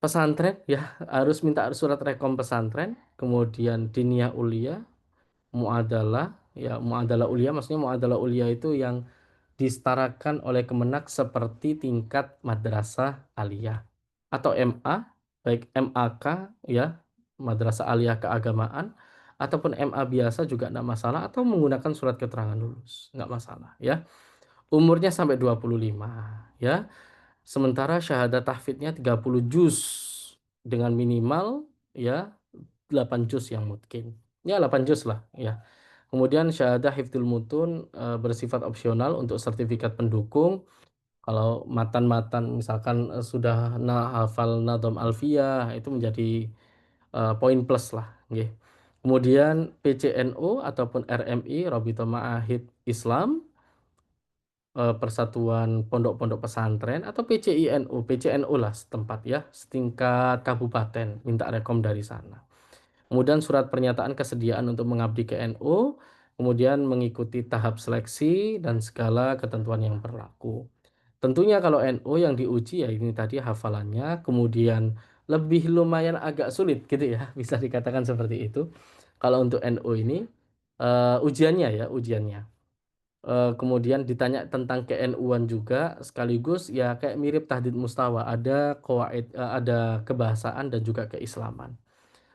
[SPEAKER 3] Pesantren ya harus minta surat rekom pesantren, kemudian diniyah ulia, muadalah ya, muadalah ulia maksudnya muadalah ulia itu yang disetarakan oleh Kemenak seperti tingkat madrasah aliyah atau MA, baik MAK ya, madrasah aliyah keagamaan ataupun MA biasa juga enggak masalah, atau menggunakan surat keterangan lulus, enggak masalah ya. Umurnya sampai 25 ya. Sementara syahadat tahfidznya 30 juz dengan minimal ya 8 juz yang mungkin. Ya 8 juz lah ya. Kemudian syahadah hifdzul mutun bersifat opsional untuk sertifikat pendukung. Kalau matan-matan misalkan sudah hafal nadham alfiyah itu menjadi poin plus lah nggih. Kemudian PCNU ataupun RMI Rabithah Ma'ahid Islam, Persatuan Pondok-Pondok Pesantren, atau PCNU lah setempat ya, setingkat kabupaten, minta rekom dari sana. Kemudian surat pernyataan kesediaan untuk mengabdi ke NU, kemudian mengikuti tahap seleksi dan segala ketentuan yang berlaku. Tentunya kalau NU yang diuji ya ini tadi hafalannya, kemudian lebih lumayan agak sulit gitu ya, bisa dikatakan seperti itu. Kalau untuk NU ini ujiannya ya, ujiannya. Kemudian ditanya tentang ke-NU-an juga, sekaligus ya kayak mirip tahdid mustawa, ada qawaid, ada kebahasaan dan juga keislaman.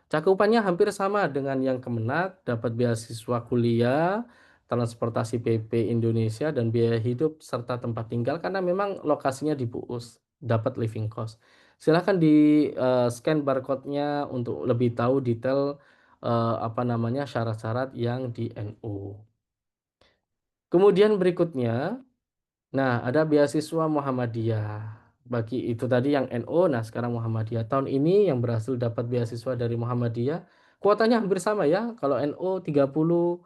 [SPEAKER 3] Cakupannya hampir sama dengan yang Kemenak, dapat beasiswa kuliah, transportasi PP Indonesia, dan biaya hidup serta tempat tinggal karena memang lokasinya di Puus, dapat living cost. Silahkan di scan barcode-nya untuk lebih tahu detail apa namanya syarat-syarat yang di NU. Kemudian berikutnya, nah ada beasiswa Muhammadiyah. Bagi itu tadi yang NU, nah sekarang Muhammadiyah. Tahun ini yang berhasil dapat beasiswa dari Muhammadiyah, kuotanya hampir sama ya. Kalau NU 30,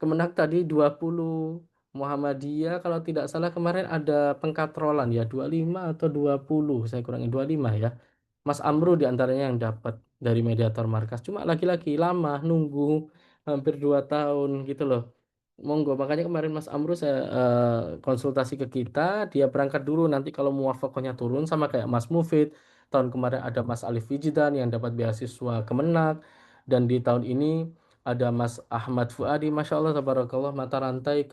[SPEAKER 3] Kemenak tadi 20, Muhammadiyah kalau tidak salah kemarin ada pengkatrolan ya 25 atau 20, saya kurangi 25 ya. Mas Amru diantaranya yang dapat dari mediator markas. Cuma lagi-lagi lama nunggu hampir 2 tahun gitu loh. Monggo, makanya kemarin Mas Amru saya konsultasi ke kita, dia berangkat dulu, nanti kalau muwafaqahnya turun sama kayak Mas Mufid. Tahun kemarin ada Mas Alif Wijdan yang dapat beasiswa Kemenak, dan di tahun ini ada Mas Ahmad Fuadi, Masya Allah, tabarakallah, mata rantai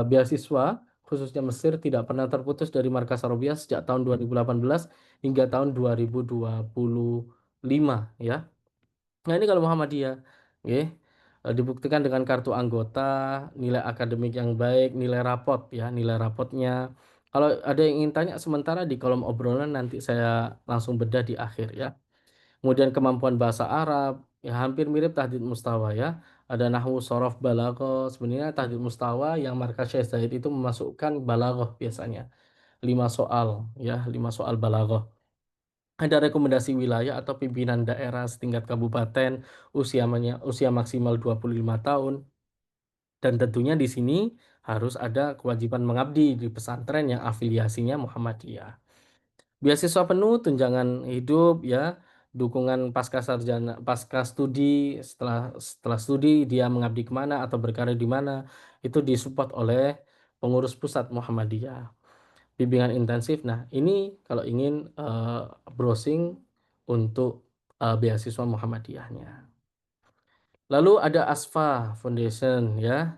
[SPEAKER 3] beasiswa khususnya Mesir tidak pernah terputus dari Markas Arabia sejak tahun 2018 hingga tahun 2025 ya. Nah ini kalau Muhammadiyah, nggih, dibuktikan dengan kartu anggota, nilai akademik yang baik, nilai rapot ya, nilai rapotnya. Kalau ada yang ingin tanya sementara di kolom obrolan nanti saya langsung bedah di akhir ya. Kemudian kemampuan bahasa Arab, ya hampir mirip tahdid mustawa ya. Ada nahwu, shorof, balaghah. Sebenarnya tahdid mustawa yang markas Syekh Zaid itu memasukkan balaghah biasanya. 5 soal ya, 5 soal balaghah. Ada rekomendasi wilayah atau pimpinan daerah setingkat kabupaten, usia maksimal 25 tahun. Dan tentunya di sini harus ada kewajiban mengabdi di pesantren yang afiliasinya Muhammadiyah. Beasiswa penuh, tunjangan hidup ya, dukungan pasca sarjana, pasca studi, setelah studi dia mengabdi kemana atau berkarir di mana, itu disupport oleh pengurus pusat Muhammadiyah. Bimbingan intensif. Nah, ini kalau ingin browsing untuk beasiswa Muhammadiyahnya. Lalu ada Asfa Foundation ya.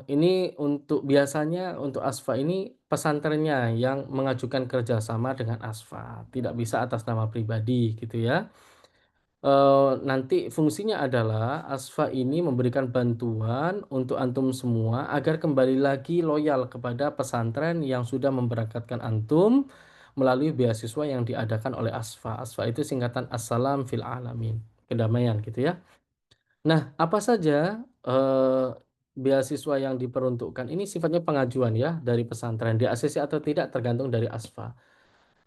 [SPEAKER 3] Ini untuk biasanya untuk Asfa ini pesantrennya yang mengajukan kerjasama dengan Asfa, tidak bisa atas nama pribadi gitu ya. Nanti fungsinya adalah Asfa ini memberikan bantuan untuk antum semua agar kembali lagi loyal kepada pesantren yang sudah memberangkatkan antum melalui beasiswa yang diadakan oleh Asfa. Asfa itu singkatan Assalam fil Alamin, kedamaian gitu ya. Nah, apa saja beasiswa yang diperuntukkan? Ini sifatnya pengajuan ya dari pesantren, di-ACC atau tidak tergantung dari Asfa.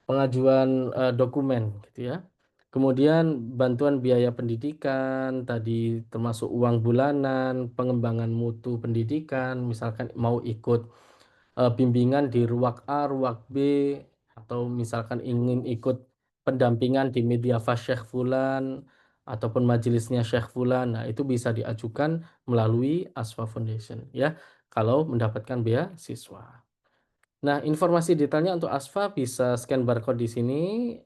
[SPEAKER 3] Pengajuan dokumen gitu ya. Kemudian bantuan biaya pendidikan, tadi termasuk uang bulanan, pengembangan mutu pendidikan, misalkan mau ikut bimbingan di Ruwak A, Ruwak B, atau misalkan ingin ikut pendampingan di media Syekh Fulan ataupun majelisnya Syekh Fulan. Nah, itu bisa diajukan melalui Asfa Foundation ya, kalau mendapatkan beasiswa. Nah, informasi detailnya untuk Asfa bisa scan barcode di sini.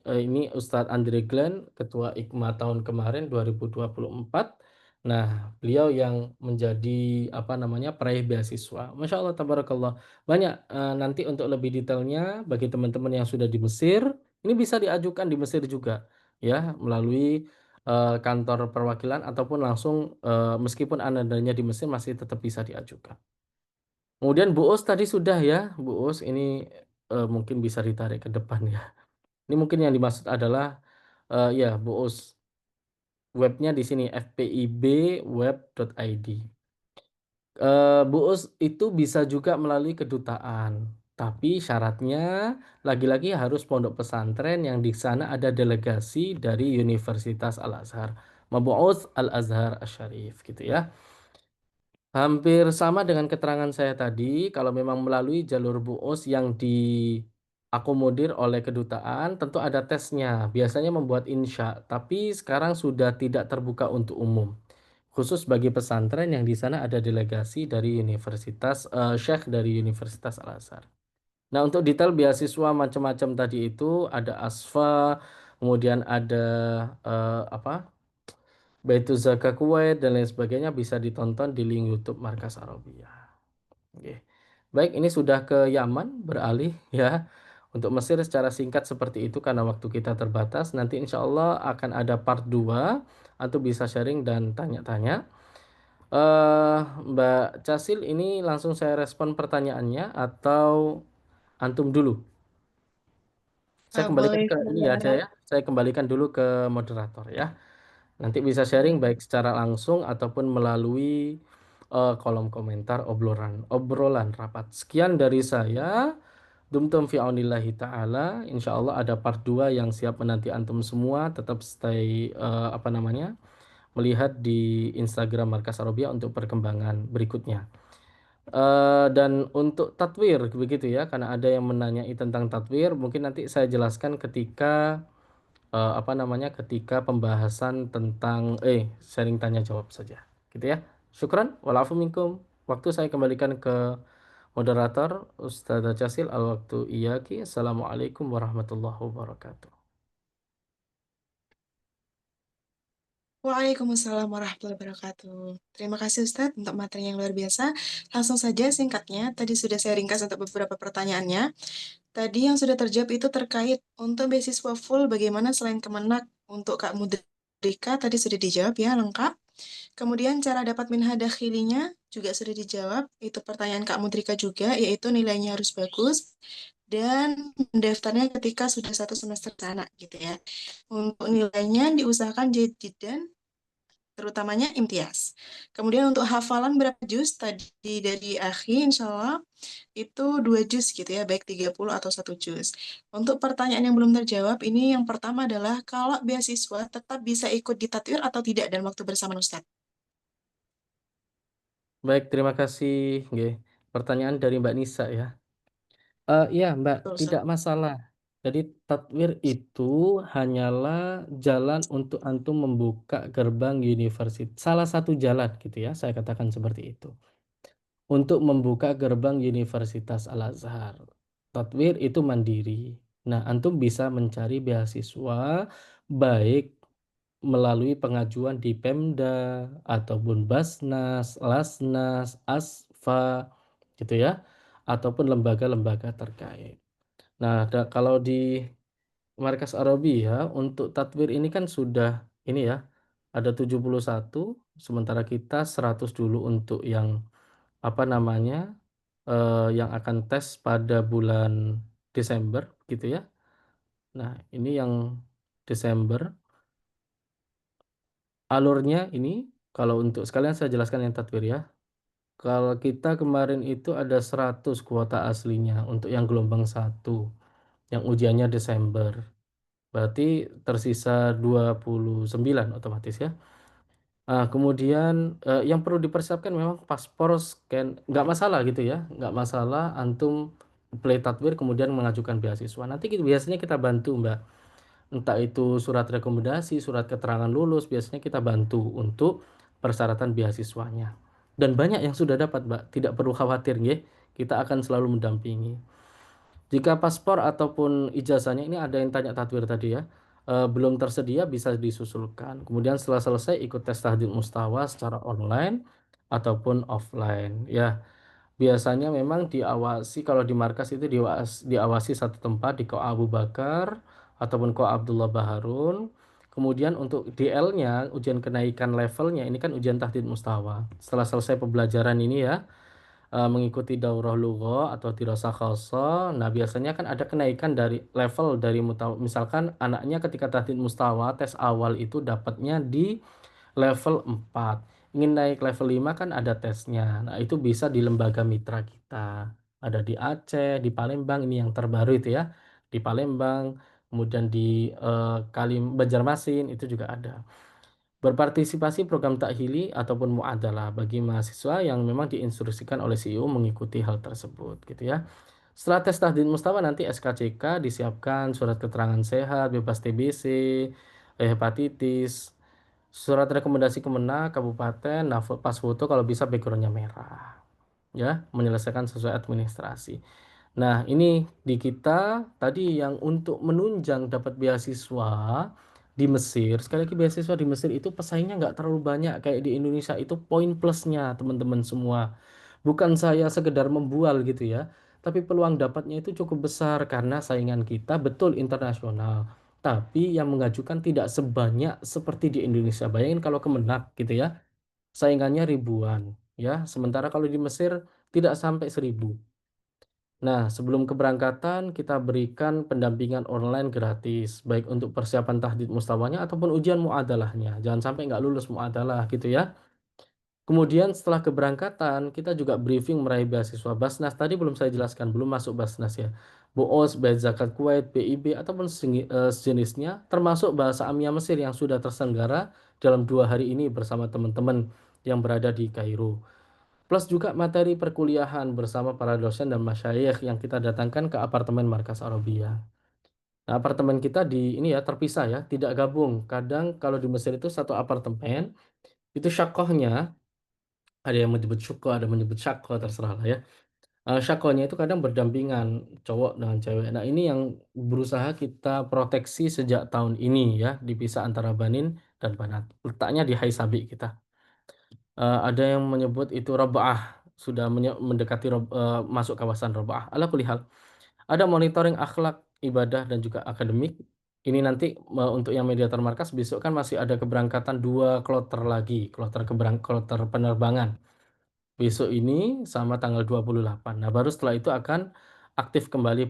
[SPEAKER 3] Ini Ustadz Andre Glenn, Ketua IKMA tahun kemarin 2024. Nah, beliau yang menjadi apa namanya peraih beasiswa. Masya Allah, tabarakallah. Banyak nanti untuk lebih detailnya bagi teman-teman yang sudah di Mesir, ini bisa diajukan di Mesir juga ya melalui kantor perwakilan ataupun langsung meskipun Anda di Mesir masih tetap bisa diajukan. Kemudian Bu Us tadi sudah ya, Bu Us ini mungkin bisa ditarik ke depan ya. Ini mungkin yang dimaksud adalah ya Bu Us webnya di sini fpibweb.id. Bu Us itu bisa juga melalui kedutaan, tapi syaratnya lagi-lagi harus pondok pesantren yang di sana ada delegasi dari Universitas Al-Azhar, Mab'uts Al-Azhar Asy-Syarif gitu ya. Hampir sama dengan keterangan saya tadi, kalau memang melalui jalur BUUS yang diakomodir oleh kedutaan, tentu ada tesnya. Biasanya membuat insya, tapi sekarang sudah tidak terbuka untuk umum. Khusus bagi pesantren yang di sana ada delegasi dari Universitas Syekh dari Universitas Al-Azhar. Nah, untuk detail beasiswa macam-macam tadi itu ada ASFA, kemudian ada apa? Baitul Zakat Kuwait dan lain sebagainya bisa ditonton di link YouTube Markas Arabia. Oke. Baik, ini sudah ke Yaman beralih ya. Untuk Mesir secara singkat seperti itu karena waktu kita terbatas. Nanti insya Allah akan ada part 2. Antum bisa sharing dan tanya-tanya. Mbak Casil ini langsung saya respon pertanyaannya atau antum dulu? Saya kembalikan
[SPEAKER 1] Boleh
[SPEAKER 3] ke ini ya,
[SPEAKER 1] saja.
[SPEAKER 3] saya kembalikan dulu ke moderator ya. Nanti bisa sharing baik secara langsung ataupun melalui kolom komentar obrolan rapat. Sekian dari saya. Dumtum fi aunillahi ta'ala. Insya Allah ada part 2 yang siap menanti antum semua. Tetap stay apa namanya melihat di Instagram Markas Arabia untuk perkembangan berikutnya. Dan untuk tatwir begitu ya, karena ada yang menanyai tentang tatwir, mungkin nanti saya jelaskan ketika apa namanya ketika pembahasan tentang sharing tanya jawab saja gitu ya. Syukran walafu minkum. Waktu saya kembalikan ke moderator Ustazah Casil al waktu iyaki. Assalamualaikum warahmatullahi wabarakatuh.
[SPEAKER 1] Waalaikumsalam warahmatullahi wabarakatuh. Terima kasih Ustadz untuk materi yang luar biasa. Langsung saja singkatnya, tadi sudah saya ringkas untuk beberapa pertanyaannya. Tadi yang sudah terjawab itu terkait untuk beasiswa full bagaimana selain Kemenak untuk Kak Mudrika tadi sudah dijawab ya lengkap. Kemudian cara dapat minha dakhilinya juga sudah dijawab. Itu pertanyaan Kak Mudrika juga, yaitu nilainya harus bagus dan mendaftarnya ketika sudah 1 semester sana gitu ya. Untuk nilainya diusahakan JID dan terutamanya imtiaz. Kemudian untuk hafalan berapa juz tadi dari Akhi, insya Allah itu 2 juz gitu ya, baik 30 atau 1 juz. Untuk pertanyaan yang belum terjawab, ini yang pertama adalah kalau beasiswa tetap bisa ikut di tatwir atau tidak dan waktu bersama Ustadz.
[SPEAKER 3] Baik, terima kasih. Nggih. Pertanyaan dari Mbak Nisa ya. Iya Mbak,
[SPEAKER 1] Betul,
[SPEAKER 3] tidak
[SPEAKER 1] Ustadz.
[SPEAKER 3] masalah. Jadi tatwir itu hanyalah jalan untuk antum membuka gerbang universitas. Salah satu jalan gitu ya, saya katakan seperti itu. Untuk membuka gerbang Universitas Al-Azhar. Tatwir itu mandiri. Nah, antum bisa mencari beasiswa baik melalui pengajuan di Pemda ataupun Basnas, Lasnas, Asfa gitu ya, ataupun lembaga-lembaga terkait. Nah, kalau di Markas Arabia untuk tatwir ini kan sudah ini ya, ada 71, sementara kita 100 dulu untuk yang apa namanya yang akan tes pada bulan Desember gitu ya. Nah, ini yang Desember. Alurnya ini kalau untuk sekalian saya jelaskan yang tatwir ya. Kalau kita kemarin itu ada 100 kuota aslinya untuk yang gelombang 1 yang ujiannya Desember. Berarti tersisa 29 otomatis ya. Kemudian yang perlu dipersiapkan memang paspor scan, nggak masalah gitu ya, nggak masalah antum play tatwir kemudian mengajukan beasiswa. Nanti biasanya kita bantu Mbak, entah itu surat rekomendasi, surat keterangan lulus, biasanya kita bantu untuk persyaratan beasiswanya. Dan banyak yang sudah dapat Mbak, tidak perlu khawatir nggih, kita akan selalu mendampingi. Jika paspor ataupun ijazahnya ini ada yang tanya tatwir tadi ya, belum tersedia bisa disusulkan. Kemudian setelah selesai ikut tes tahdid mustawa secara online ataupun offline. Ya, biasanya memang diawasi kalau di markas itu diawasi satu tempat di Ko Abu Bakar ataupun Ko Abdullah Baharun. kemudian untuk DL-nya, ujian kenaikan levelnya, ini kan ujian tahdid mustawa. Setelah selesai pembelajaran ini ya, mengikuti daurah lugha atau dirasah khassah, nah biasanya kan ada kenaikan dari level dari misalkan anaknya ketika tahdid mustawa, tes awal itu dapatnya di level 4. Ingin naik level 5 kan ada tesnya. Nah, itu bisa di lembaga mitra kita. Ada di Aceh, di Palembang, ini yang terbaru itu ya. Di Palembang, kemudian di Banjarmasin itu juga ada. Berpartisipasi program takhili ataupun muadalah bagi mahasiswa yang memang diinstruksikan oleh CEO mengikuti hal tersebut gitu ya. Setelah tes tahdid mustawa nanti SKCK disiapkan surat keterangan sehat, bebas TBC, hepatitis, surat rekomendasi Kemenak kabupaten, nah pas foto kalau bisa backgroundnya merah, ya, menyelesaikan sesuai administrasi. Nah, ini di kita tadi yang untuk menunjang dapat beasiswa di Mesir, sekali lagi beasiswa di Mesir itu pesaingnya nggak terlalu banyak kayak di Indonesia, itu poin plusnya teman-teman semua. Bukan saya sekedar membual gitu ya, tapi peluang dapatnya itu cukup besar karena saingan kita betul internasional. Tapi yang mengajukan tidak sebanyak seperti di Indonesia. Bayangin kalau Kemenak gitu ya, saingannya ribuan ya. Sementara kalau di Mesir tidak sampai 1.000. Nah, sebelum keberangkatan kita berikan pendampingan online gratis, baik untuk persiapan tahdid mustawanya ataupun ujian muadalahnya. Jangan sampai nggak lulus muadalah gitu ya. Kemudian setelah keberangkatan, kita juga briefing meraih beasiswa Basnas. Tadi belum saya jelaskan, belum masuk Basnas ya. BOOS, Bait Zakat Kuwait, BIB, ataupun sejenisnya, termasuk bahasa Amiyah Mesir yang sudah terselenggara dalam 2 hari ini bersama teman-teman yang berada di Kairo. Plus juga materi perkuliahan bersama para dosen dan masyayikh yang kita datangkan ke apartemen Markas Arabia. Nah, apartemen kita di ini ya terpisah ya, tidak gabung. Kadang kalau di Mesir itu satu apartemen, itu syakohnya, ada yang menyebut syuko, ada yang menyebut syako, terserah lah ya. Syakonya itu kadang berdampingan cowok dengan cewek. Nah, ini yang berusaha kita proteksi sejak tahun ini ya, dipisah antara banin dan banat. Letaknya di Haisabi kita. Ada yang menyebut itu robaah, sudah mendekati masuk kawasan robaah. Ala kulli hal. Ada monitoring akhlak, ibadah dan juga akademik. Ini nanti untuk yang mediator markas besok kan masih ada keberangkatan 2 kloter lagi, kloter penerbangan. Besok ini sama tanggal 28. Nah, baru setelah itu akan aktif kembali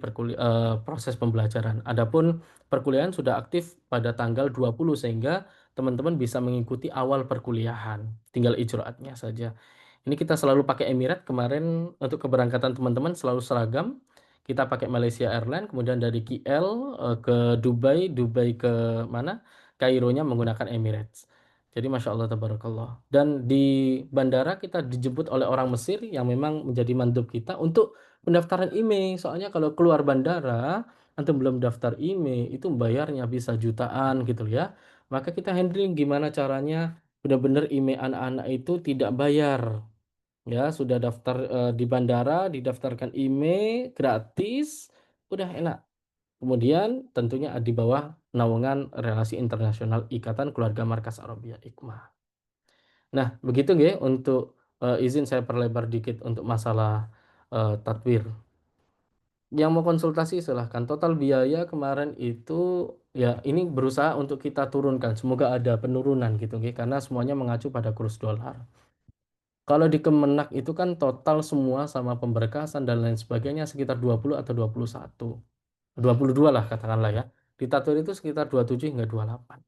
[SPEAKER 3] proses pembelajaran. Adapun perkuliahan sudah aktif pada tanggal 20 sehingga teman-teman bisa mengikuti awal perkuliahan. Tinggal ijraatnya saja. Ini kita selalu pakai Emirates kemarin untuk keberangkatan teman-teman selalu seragam. Kita pakai Malaysia Airlines, kemudian dari KL ke Dubai, Dubai ke mana? Kaironya menggunakan Emirates. Jadi Masya Allah tabarakallah. Dan di bandara kita dijemput oleh orang Mesir yang memang menjadi mandub kita untuk pendaftaran IMEI. Soalnya kalau keluar bandara, antum belum daftar IMEI, itu bayarnya bisa jutaan gitu ya. Maka kita handling gimana caranya benar-benar IMEI anak-anak itu tidak bayar. Ya, sudah daftar di bandara, didaftarkan IMEI gratis, udah enak. Kemudian tentunya di bawah naungan relasi internasional Ikatan Keluarga Markas Arabia IKMA. Nah, begitu nggih untuk izin saya perlebar dikit untuk masalah tatwir. Yang mau konsultasi silahkan. Total biaya kemarin itu ya ini berusaha untuk kita turunkan. Semoga ada penurunan gitu nggih karena semuanya mengacu pada kurs dolar. Kalau di Kemenak itu kan total semua sama pemberkasan dan lain sebagainya sekitar 20 atau 21. 22 lah katakanlah ya. Di tatwir itu sekitar 27 hingga 28.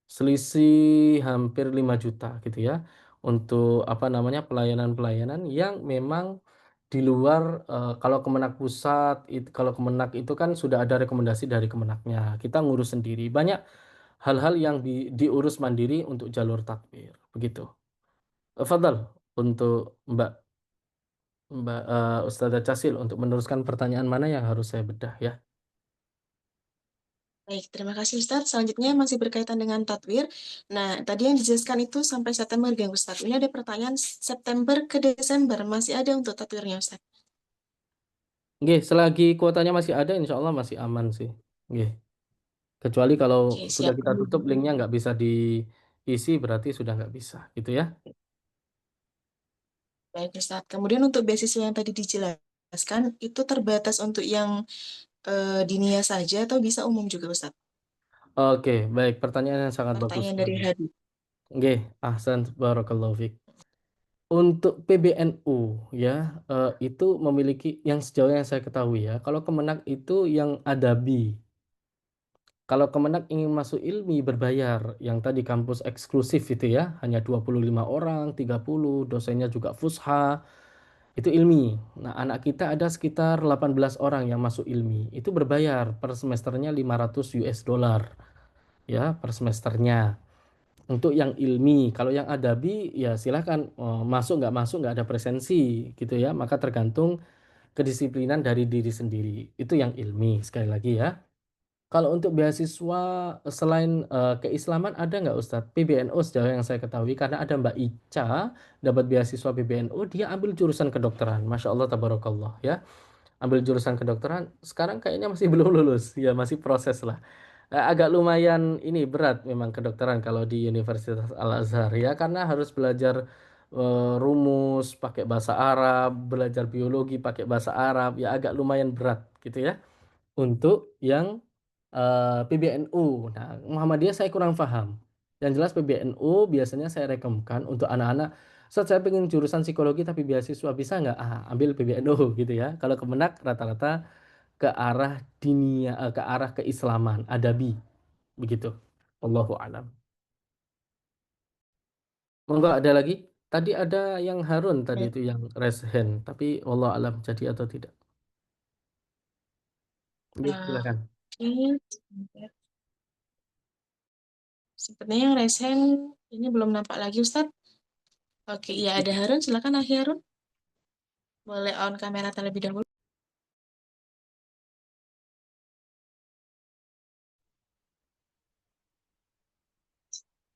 [SPEAKER 3] Selisih hampir 5 juta gitu ya untuk apa namanya pelayanan-pelayanan yang memang di luar kalau Kemenak pusat kalau Kemenak itu kan sudah ada rekomendasi dari Kemenaknya. Kita ngurus sendiri. Banyak hal-hal yang diurus mandiri untuk jalur takbir. Begitu. Fadal untuk Mbak Mbak Ustazah Casil untuk meneruskan pertanyaan mana yang harus saya bedah ya.
[SPEAKER 1] Baik, terima kasih Ustadz. Selanjutnya masih berkaitan dengan tatwir. Nah, tadi yang dijelaskan itu sampai September ya Ustadz. Ini ada pertanyaan September ke Desember. Masih ada untuk tatwirnya Ustadz.
[SPEAKER 3] Nggih, selagi kuotanya masih ada insya Allah masih aman sih. Nggih. Kecuali kalau
[SPEAKER 1] Oke,
[SPEAKER 3] sudah
[SPEAKER 1] siap.
[SPEAKER 3] kita tutup linknya nggak bisa diisi berarti sudah nggak bisa gitu ya.
[SPEAKER 1] Baik Ustadz. Kemudian untuk beasiswa yang tadi dijelaskan, itu terbatas untuk yang dinia saja atau bisa umum juga Ustadz?
[SPEAKER 3] Oke, baik. Pertanyaan yang sangat bagus
[SPEAKER 1] Pertanyaan dari
[SPEAKER 3] sekali.
[SPEAKER 1] Hadi.
[SPEAKER 3] Nggih, ahsan barakallahu fiik. Untuk PBNU ya, itu memiliki yang sejauh yang saya ketahui ya, kalau Kemenak itu yang adabi. Kalau Kemenak ingin masuk ilmi berbayar, yang tadi kampus eksklusif itu ya, hanya 25 orang, 30, dosennya juga fusha, itu ilmi. Nah, anak kita ada sekitar 18 orang yang masuk ilmi, itu berbayar per semesternya $500 ya, per semesternya. Untuk yang ilmi, kalau yang adabi ya silakan masuk nggak ada presensi gitu ya, maka tergantung kedisiplinan dari diri sendiri. Itu yang ilmi sekali lagi ya. Kalau untuk beasiswa selain keislaman ada nggak Ustadz? PBNU sejauh yang saya ketahui karena ada Mbak Ica dapat beasiswa PBNU, dia ambil jurusan kedokteran, masya Allah tabarakallah ya, ambil jurusan kedokteran, sekarang kayaknya masih belum lulus, ya masih proses lah. Agak lumayan ini berat memang kedokteran kalau di Universitas Al Azhar ya, karena harus belajar rumus pakai bahasa Arab, belajar biologi pakai bahasa Arab, ya agak lumayan berat gitu ya untuk yang PBNU. Nah, Muhammadiyah saya kurang paham. Yang jelas PBNU biasanya saya rekomkan untuk anak-anak. Saat saya pengen jurusan psikologi tapi beasiswa bisa nggak? Ambil PBNU gitu ya. Kalau Kemenak rata-rata ke arah dinia, ke arah keislaman, adabi begitu. Allahu a'lam. Monggo ada lagi? Tadi ada yang Harun tadi
[SPEAKER 1] Baik.
[SPEAKER 3] itu yang raise hand, tapi wallahu alam jadi atau tidak. Oke,
[SPEAKER 1] Ah,
[SPEAKER 3] silakan.
[SPEAKER 1] oke. Sepertinya yang resen ini belum nampak lagi, Ustadz. Oke, iya ada Harun. Silakan Akhi Harun. Boleh on kamera terlebih dahulu.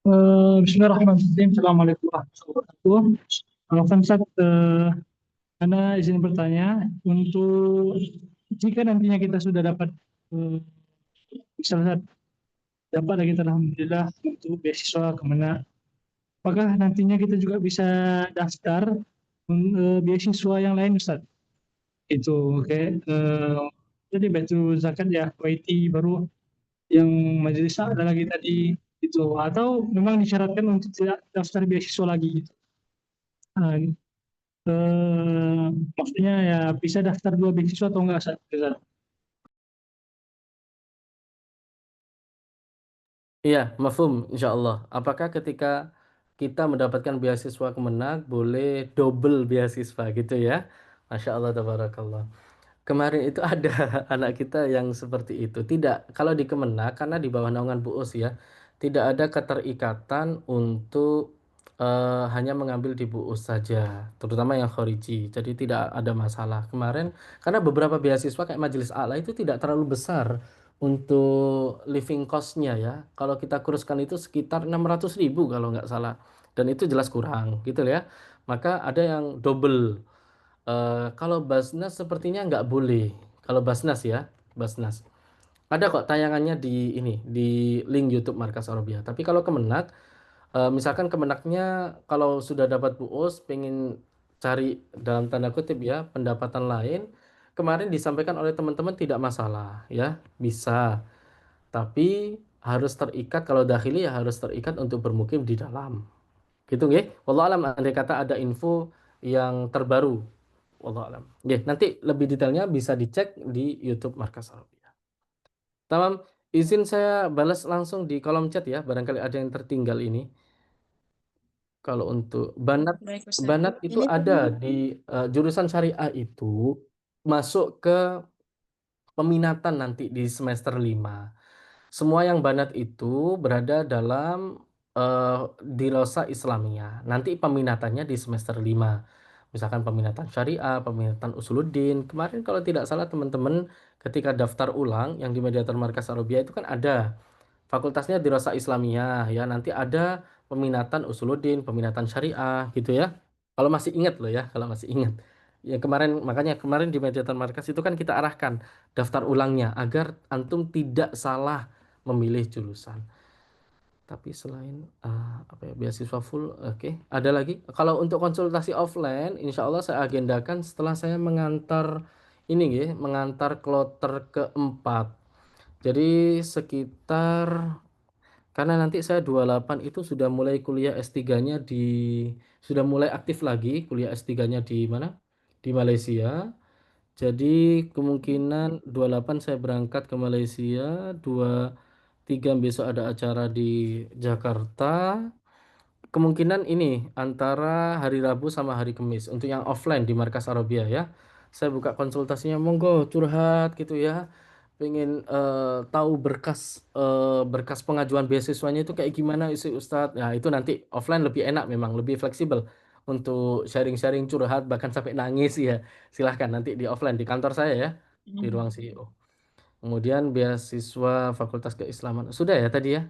[SPEAKER 2] Bismillahirrahmanirrahim. Assalamualaikum warahmatullahi wabarakatuh. Kan Ustaz, Anda izin bertanya, untuk jika nantinya kita sudah dapat, misalnya dapat lagi alhamdulillah untuk beasiswa kemana, apakah nantinya kita juga bisa daftar beasiswa yang lain Ustaz? Itu oke. Jadi Baitul Zakat ya, YT baru yang majelis ada lagi tadi itu, atau memang disyaratkan untuk tidak daftar beasiswa lagi gitu. Nah, maksudnya ya bisa daftar dua beasiswa atau enggak Ustaz?
[SPEAKER 3] Iya, mafhum insyaallah. Apakah ketika kita mendapatkan beasiswa Kemenak boleh double beasiswa gitu ya? Masya Allah tabarakallah. Kemarin itu ada anak kita yang seperti itu. Tidak, kalau di Kemenak karena di bawah naungan Bu Us ya, tidak ada keterikatan untuk hanya mengambil di Bu Us saja, terutama yang khariji. Jadi tidak ada masalah. Kemarin karena beberapa beasiswa kayak Majelis A'la itu tidak terlalu besar untuk living cost-nya ya. Kalau kita kuruskan itu sekitar 600.000 kalau nggak salah. Dan itu jelas kurang gitu ya. Maka ada yang double. Kalau Basnas sepertinya nggak boleh. Kalau Basnas ya, Basnas. Ada kok tayangannya di ini, di link YouTube Markas Arabia. Tapi kalau Kemenak, misalkan Kemenaknya kalau sudah dapat BUUS, pengen cari dalam tanda kutip ya, pendapatan lain, kemarin disampaikan oleh teman-teman tidak masalah ya, bisa. Tapi harus terikat, kalau dakhili ya harus terikat untuk bermukim di dalam. Gitu nggih. Wallahu alam andai kata ada info yang terbaru. Wallahu alam. Nggih, nanti lebih detailnya bisa dicek di YouTube Markas Arabia. Tamam, izin saya balas langsung di kolom chat ya, barangkali ada yang tertinggal ini. Kalau untuk Banat,
[SPEAKER 1] Baik, Ustadz.
[SPEAKER 3] Banat itu
[SPEAKER 1] Ini tadi,
[SPEAKER 3] ada di jurusan syariah itu masuk ke peminatan nanti di semester 5. Semua yang banat itu berada dalam dirasa Islamiyah. Nanti peminatannya di semester 5. Misalkan peminatan syariah, peminatan usuluddin. Kemarin kalau tidak salah teman-teman ketika daftar ulang yang di Mediator Markas Arabia itu kan ada fakultasnya dirasa Islamiyah ya. Nanti ada peminatan usuluddin, peminatan syariah gitu ya. Kalau masih ingat loh ya, kalau masih ingat. Ya kemarin makanya kemarin di Mediator Markas itu kan kita arahkan daftar ulangnya agar antum tidak salah memilih jurusan. Tapi selain apa ya beasiswa full, oke. Ada lagi? Kalau untuk konsultasi offline, insya Allah saya agendakan setelah saya mengantar ini ya, mengantar kloter keempat. Jadi sekitar karena nanti saya 28 itu sudah mulai kuliah S3-nya sudah mulai aktif lagi kuliah S3-nya di mana? Di Malaysia. Jadi kemungkinan 28 saya berangkat ke Malaysia, 23 besok ada acara di Jakarta. Kemungkinan ini antara hari Rabu sama hari Kamis untuk yang offline di Markas Arabia ya. Saya buka konsultasinya, monggo curhat gitu ya. Pengen tahu berkas pengajuan beasiswanya itu kayak gimana isi Ustadz. Nah, itu nanti offline lebih enak memang, lebih fleksibel untuk sharing-sharing curhat bahkan sampai nangis ya. Silahkan nanti di offline di kantor saya ya, di ruang CEO. Kemudian beasiswa Fakultas Keislaman. Sudah ya tadi ya?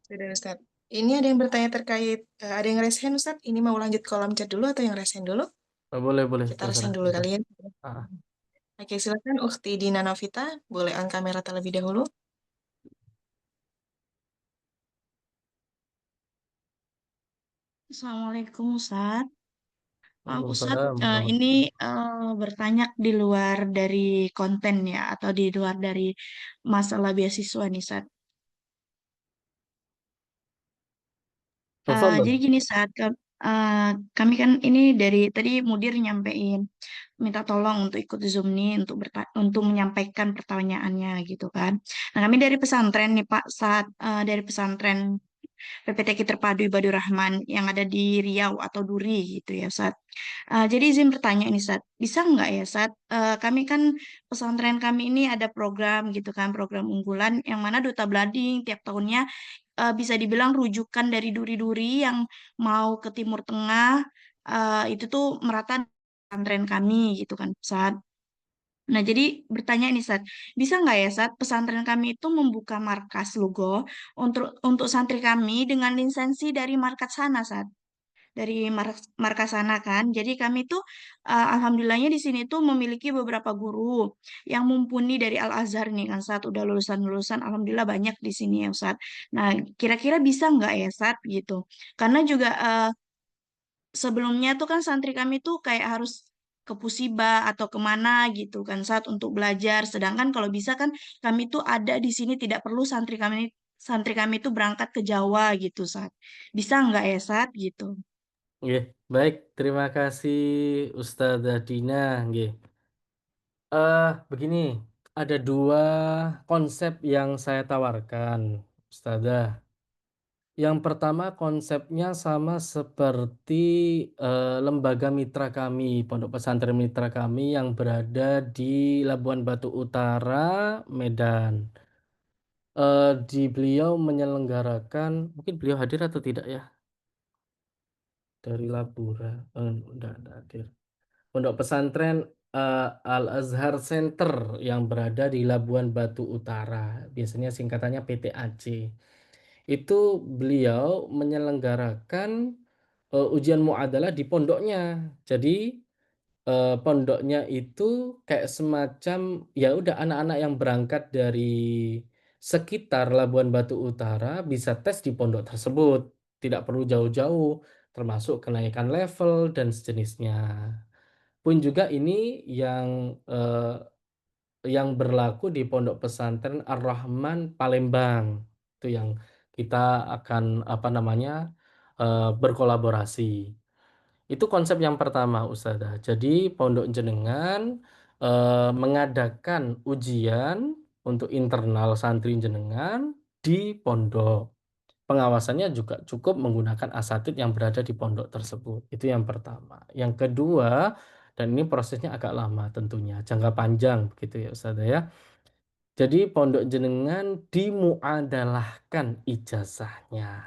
[SPEAKER 1] Sudah, Ustadz. Ini ada yang bertanya terkait, ada yang raise hand, Ustadz. Ini mau lanjut kolom chat dulu atau yang raise hand dulu?
[SPEAKER 3] Boleh, boleh,
[SPEAKER 1] Kita raise
[SPEAKER 3] terserah.
[SPEAKER 1] hand dulu kali ya.
[SPEAKER 3] Ah,
[SPEAKER 1] Oke, silakan Ukhti Dina Novita. Boleh on kamera terlebih dahulu.
[SPEAKER 4] Assalamualaikum Ustaz. Maaf Ustaz,
[SPEAKER 3] Waalaikumsalam
[SPEAKER 4] ini
[SPEAKER 3] warahmatullahi
[SPEAKER 4] bertanya di luar dari konten ya, atau di luar dari masalah beasiswa nih Ustaz. Jadi
[SPEAKER 3] Tafadhol.
[SPEAKER 4] gini kami kan ini dari tadi mudir nyampein minta tolong untuk ikut Zoom nih untuk menyampaikan pertanyaannya gitu kan. Nah kami dari pesantren nih Pak, dari pesantren PPTK Terpadu Ibadur Rahman yang ada di Riau atau Duri gitu ya Ustaz. Jadi izin bertanya nih Sat, bisa nggak ya Sat? Kami kan pesantren kami ini ada program gitu kan, program unggulan yang mana Duta Blading tiap tahunnya bisa dibilang rujukan dari duri-duri yang mau ke Timur Tengah, itu tuh merata di pesantren kami gitu kan Sat. Nah jadi bertanya nih Sat, bisa nggak ya Sat pesantren kami itu membuka markas logo untuk santri kami dengan lisensi dari markas sana Sat? Dari markas sana kan. Jadi kami tuh alhamdulillahnya di sini tuh memiliki beberapa guru yang mumpuni dari Al Azhar nih kan saat udah lulusan-lulusan alhamdulillah banyak di sini ya Ustaz. Nah, kira-kira bisa nggak ya Ustaz gitu. Karena juga sebelumnya tuh kan santri kami tuh kayak harus ke Pusiba atau kemana gitu kan saat untuk belajar. Sedangkan kalau bisa kan kami tuh ada di sini tidak perlu santri kami tuh berangkat ke Jawa gitu saat. Bisa nggak ya saat gitu.
[SPEAKER 3] Nggih, baik. Terima kasih Ustazah Dina, nggih. Begini, ada dua konsep yang saya tawarkan, Ustazah. Yang pertama konsepnya sama seperti lembaga mitra kami, pondok pesantren mitra kami yang berada di Labuan Batu Utara, Medan. Beliau menyelenggarakan, mungkin beliau hadir atau tidak ya? Dari Labura, enggak hadir. Pondok pesantren Al Azhar Center yang berada di Labuan Batu Utara, biasanya singkatannya PTAC. Itu beliau menyelenggarakan ujian muadalah di pondoknya. Jadi pondoknya itu kayak semacam ya udah anak-anak yang berangkat dari sekitar Labuan Batu Utara bisa tes di pondok tersebut. Tidak perlu jauh-jauh, termasuk kenaikan level dan sejenisnya. Pun juga ini yang berlaku di Pondok Pesantren Ar-Rahman Palembang. Itu yang kita akan apa namanya, berkolaborasi. Itu konsep yang pertama Ustazah. Jadi pondok jenengan, mengadakan ujian untuk internal santri jenengan di pondok. Pengawasannya juga cukup menggunakan asatid yang berada di pondok tersebut. Itu yang pertama. Yang kedua, dan ini prosesnya agak lama tentunya, jangka panjang begitu ya Ustazah ya. Jadi pondok jenengan dimuadalahkan ijazahnya.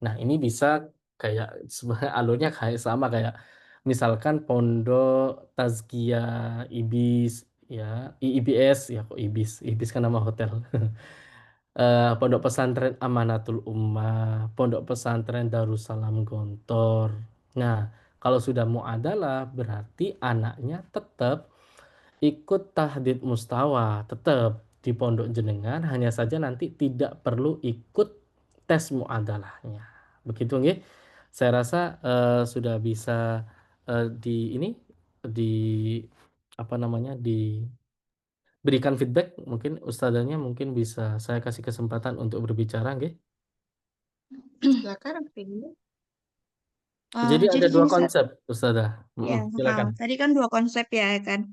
[SPEAKER 3] Nah, ini bisa kayak sebenarnya alurnya kayak sama kayak misalkan Pondok Tazkiyah IBIS ya, IIBS ya kok IBIS, IBIS kan nama hotel. Pondok Pesantren Amanatul Ummah, Pondok Pesantren Darussalam Gontor. Nah, kalau sudah muadalah berarti anaknya tetap ikut tahdid mustawa, tetap di pondok jenengan, hanya saja nanti tidak perlu ikut tes muadalahnya. Begitu nggih? Saya rasa sudah bisa di ini di apa namanya berikan feedback, mungkin ustadzanya mungkin bisa saya kasih kesempatan untuk berbicara, nggih.
[SPEAKER 1] Silakan, Fitri.
[SPEAKER 3] Jadi
[SPEAKER 4] Jadi
[SPEAKER 3] ada dua
[SPEAKER 4] gini, Sat.
[SPEAKER 3] konsep, ustadzah.
[SPEAKER 4] Ya,
[SPEAKER 3] Silakan.
[SPEAKER 4] tadi kan dua konsep ya kan.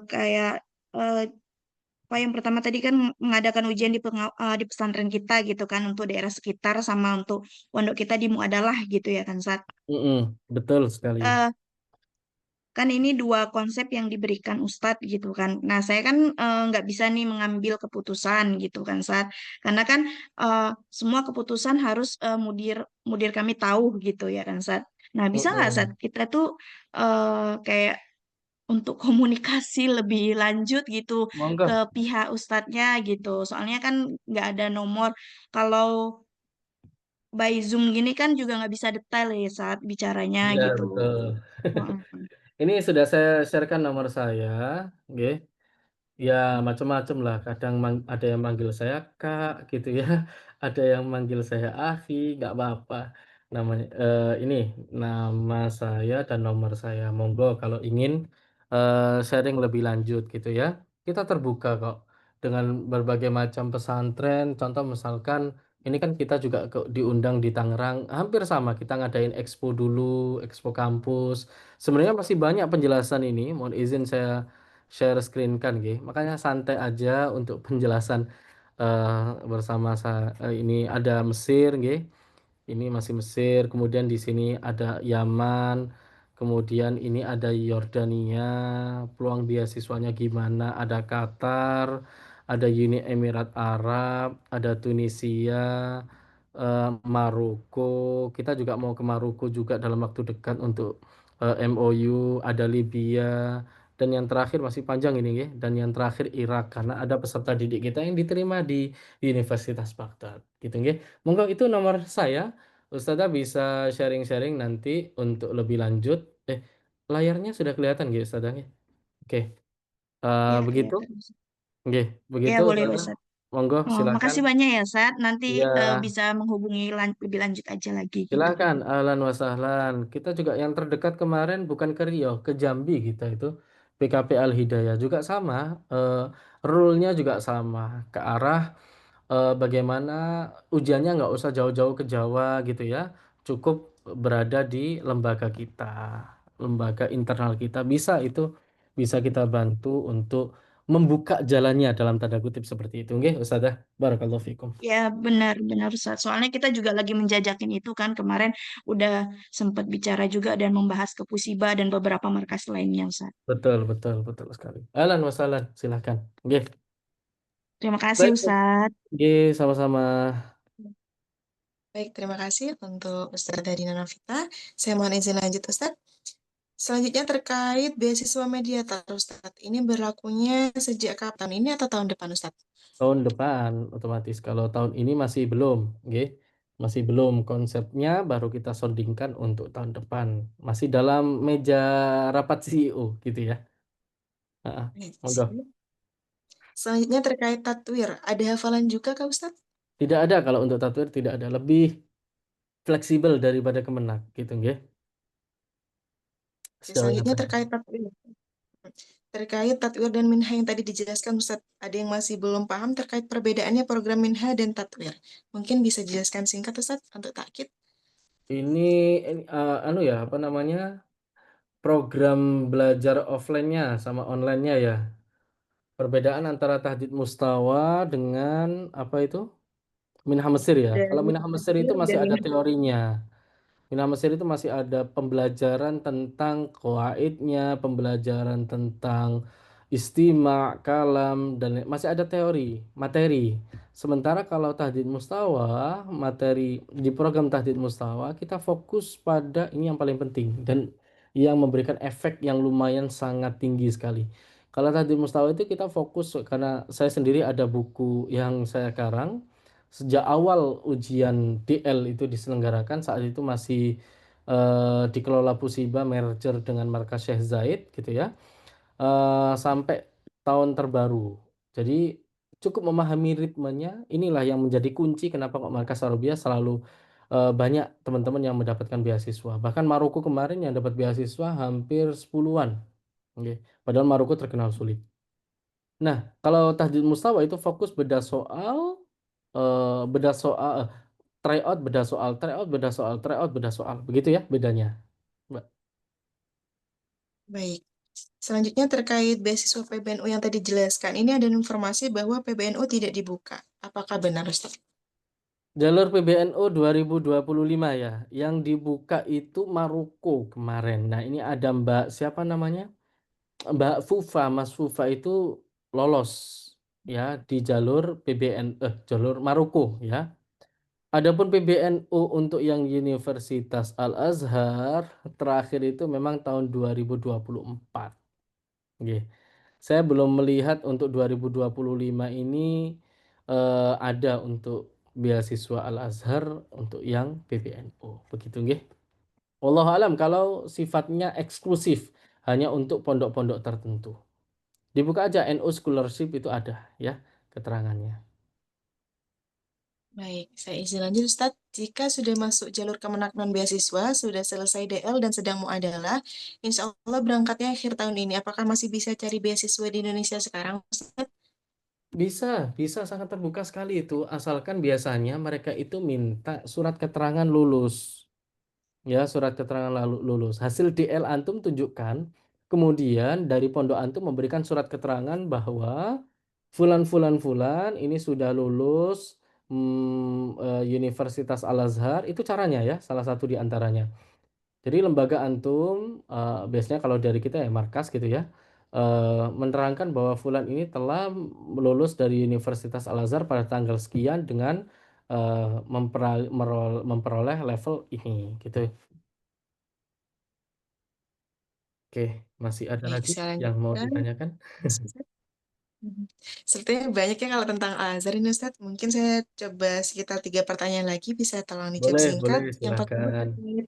[SPEAKER 4] Kayak eh, yang pertama tadi kan mengadakan ujian di pesantren kita gitu kan untuk daerah sekitar sama untuk pondok kita di Muadalah gitu ya kan, Sat.
[SPEAKER 3] Betul sekali.
[SPEAKER 4] Eh, Kan ini dua konsep yang diberikan Ustadz gitu kan. Nah, saya kan nggak bisa nih mengambil keputusan gitu kan, Sat. Karena kan semua keputusan harus mudir mudir kami tahu gitu ya kan, Sat. Nah, bisa nggak, Sat,
[SPEAKER 3] Mm-mm.
[SPEAKER 4] kita tuh kayak untuk komunikasi lebih lanjut gitu ke
[SPEAKER 3] Monggo.
[SPEAKER 4] pihak Ustadznya gitu. Soalnya kan nggak ada nomor. Kalau by Zoom gini kan juga nggak bisa detail ya saat bicaranya
[SPEAKER 3] Iya,
[SPEAKER 4] gitu.
[SPEAKER 3] betul.
[SPEAKER 4] Heeh.
[SPEAKER 3] Ini sudah saya sharekan nomor saya, nggih. Ya macam-macam lah. Kadang ada yang manggil saya Kak gitu ya, ada yang manggil saya Afi, nggak apa-apa. Namanya ini nama saya dan nomor saya. Monggo kalau ingin sharing lebih lanjut gitu ya. Kita terbuka kok dengan berbagai macam pesantren. Contoh misalkan ini kan kita juga diundang di Tangerang, hampir sama kita ngadain expo dulu, expo kampus. Sebenarnya masih banyak penjelasan ini. Mohon izin saya share screen kan nggih. Makanya santai aja untuk penjelasan bersama saya. Ini ada Mesir nggih. Ini masih Mesir, kemudian di sini ada Yaman, kemudian ini ada Yordania, peluang beasiswanya gimana, ada Qatar, ada Uni Emirat Arab, ada Tunisia, Maroko. Kita juga mau ke Maroko juga dalam waktu dekat untuk MOU, ada Libya, dan yang terakhir masih panjang ini ya, dan yang terakhir Irak karena ada peserta didik kita yang diterima di Universitas Baghdad, gitu nggih. Monggo itu nomor saya. Ustazah bisa sharing-sharing nanti untuk lebih lanjut. Layarnya sudah kelihatan nggih Ustazah? Oke,
[SPEAKER 4] Ya,
[SPEAKER 3] begitu?
[SPEAKER 4] kelihatan.
[SPEAKER 3] Nggih,
[SPEAKER 4] Ya,
[SPEAKER 3] begitu
[SPEAKER 4] boleh
[SPEAKER 3] Ustazah.
[SPEAKER 4] Ustadz.
[SPEAKER 3] Monggo
[SPEAKER 4] Oh,
[SPEAKER 3] silakan.
[SPEAKER 4] makasih banyak ya, Sat. Nanti
[SPEAKER 3] Iya,
[SPEAKER 4] bisa menghubungi lebih lanjut aja lagi gitu.
[SPEAKER 3] silakan. Ahlan wa sahlan. Kita juga yang terdekat kemarin bukan ke Riau, ke Jambi kita itu. PKP Al Hidayah juga sama. eh, Rule-nya juga sama ke arah bagaimana ujiannya nggak usah jauh-jauh ke Jawa gitu ya, cukup berada di lembaga kita, lembaga internal kita, bisa itu bisa kita bantu untuk membuka jalannya dalam tanda kutip seperti itu, nggih Ustazah. Barakallahu fikum.
[SPEAKER 4] Ya, benar-benar, Sat. Soalnya kita juga lagi menjajakin itu kan. Kemarin udah sempat bicara juga dan membahas ke Pusiba dan beberapa markas lainnya, Sat.
[SPEAKER 3] Betul, betul, betul sekali. Ahlan wasalan, silahkan. Nggih.
[SPEAKER 4] Terima kasih,
[SPEAKER 3] Baik,
[SPEAKER 4] Ustadz.
[SPEAKER 3] nggih, sama-sama.
[SPEAKER 1] Baik, terima kasih untuk Ustazah Dina Novita. Saya mohon izin lanjut, Ustaz. Selanjutnya terkait beasiswa Mediator, Ustaz. Ini berlakunya sejak kapan? Ini atau tahun depan, Ustaz?
[SPEAKER 3] Tahun depan otomatis. Kalau tahun ini masih belum, nggih. Masih belum konsepnya baru kita soundingkan untuk tahun depan. Masih dalam meja rapat CEO gitu ya. Heeh.
[SPEAKER 1] Baik.
[SPEAKER 3] Monggo.
[SPEAKER 1] Selanjutnya terkait tatwir. Ada hafalan juga, Kak Ustaz?
[SPEAKER 3] Tidak ada kalau untuk tatwir tidak ada, lebih fleksibel daripada Kemenak gitu nggih.
[SPEAKER 1] Oke,
[SPEAKER 3] Sejauh yang
[SPEAKER 1] selanjutnya
[SPEAKER 3] saya tahu.
[SPEAKER 1] terkait tatwir. Terkait tatwir dan minha yang tadi dijelaskan, Ustaz. Ada yang masih belum paham terkait perbedaannya program minha dan tatwir. Mungkin bisa jelaskan singkat, Ustaz, untuk takkit.
[SPEAKER 3] Ini anu ya, apa namanya? Program belajar offline-nya sama online-nya ya. Perbedaan antara tahdid mustawa dengan apa itu? Minha Mesir ya. Kalau
[SPEAKER 4] Dari
[SPEAKER 3] Minha Mesir itu
[SPEAKER 4] tatwir
[SPEAKER 3] masih
[SPEAKER 4] dan
[SPEAKER 3] ada
[SPEAKER 4] minat.
[SPEAKER 3] teorinya. Minha Mesir itu masih ada pembelajaran tentang qawaidnya, pembelajaran tentang istima, kalam, dan masih ada teori, materi. Sementara kalau tahdid mustawa, materi di program tahdid mustawa, kita fokus pada ini yang paling penting dan yang memberikan efek yang lumayan sangat tinggi sekali. Kalau tahdid mustawa itu kita fokus karena saya sendiri ada buku yang saya karang sejak awal ujian DL itu diselenggarakan saat itu masih dikelola Pusiba merger dengan markas Syekh Zaid gitu ya, sampai tahun terbaru. Jadi cukup memahami ritmenya inilah yang menjadi kunci kenapa kok markas Arabia selalu banyak teman-teman yang mendapatkan beasiswa. Bahkan Maroko kemarin yang dapat beasiswa hampir 10-an. Oke. Padahal Maroko terkenal sulit. Nah, kalau tahdid mustawa itu fokus bedah soal, tryout, bedah soal, tryout, bedah soal, tryout, bedah soal. Begitu ya bedanya, Mbak.
[SPEAKER 1] Baik. Selanjutnya terkait beasiswa PBNU yang tadi dijelaskan, ini ada informasi bahwa PBNU tidak dibuka. Apakah benar, Ustaz?
[SPEAKER 3] Jalur PBNU 2025 ya, yang dibuka itu Maroko kemarin. Nah, ini ada Mbak siapa namanya? Mbak Fufa, Mas Fufa itu lolos ya di jalur Maroko ya. Adapun PBNU untuk yang Universitas Al-Azhar terakhir itu memang tahun 2024. Nggih. Saya belum melihat untuk 2025 ini ada untuk beasiswa Al-Azhar untuk yang PBNU, begitu nggih. Wallahu alam kalau sifatnya eksklusif hanya untuk pondok-pondok tertentu. Dibuka aja NU Scholarship itu ada ya keterangannya.
[SPEAKER 1] Baik, saya izin lanjut Ustadz. Jika sudah masuk jalur kemenak non beasiswa, sudah selesai DL dan sedang muadalah, insya Allah berangkatnya akhir tahun ini. Apakah masih bisa cari beasiswa di Indonesia sekarang, Ustadz?
[SPEAKER 3] Bisa sangat terbuka sekali itu asalkan biasanya mereka itu minta surat keterangan lulus. Ya, surat keterangan lalu lulus. Hasil DL antum tunjukkan, kemudian dari pondok antum memberikan surat keterangan bahwa fulan fulan fulan ini sudah lulus Universitas Al-Azhar, itu caranya ya, salah satu di antaranya. Jadi lembaga antum biasanya kalau dari kita ya markas gitu ya, menerangkan bahwa fulan ini telah lulus dari Universitas Al-Azhar pada tanggal sekian dengan memperoleh level ini gitu. Oke, masih ada
[SPEAKER 1] Baik,
[SPEAKER 3] lagi
[SPEAKER 1] saya
[SPEAKER 3] yang mau
[SPEAKER 1] lanjutkan.
[SPEAKER 3] ditanyakan?
[SPEAKER 1] Mhm. Sepertinya banyak ya kalau tentang Al-Azhar ini Ustadz. Mungkin saya coba sekitar 3 pertanyaan lagi, bisa tolong dijawab
[SPEAKER 3] Boleh,
[SPEAKER 1] singkat. Yang pertama
[SPEAKER 3] silakan.
[SPEAKER 1] terkait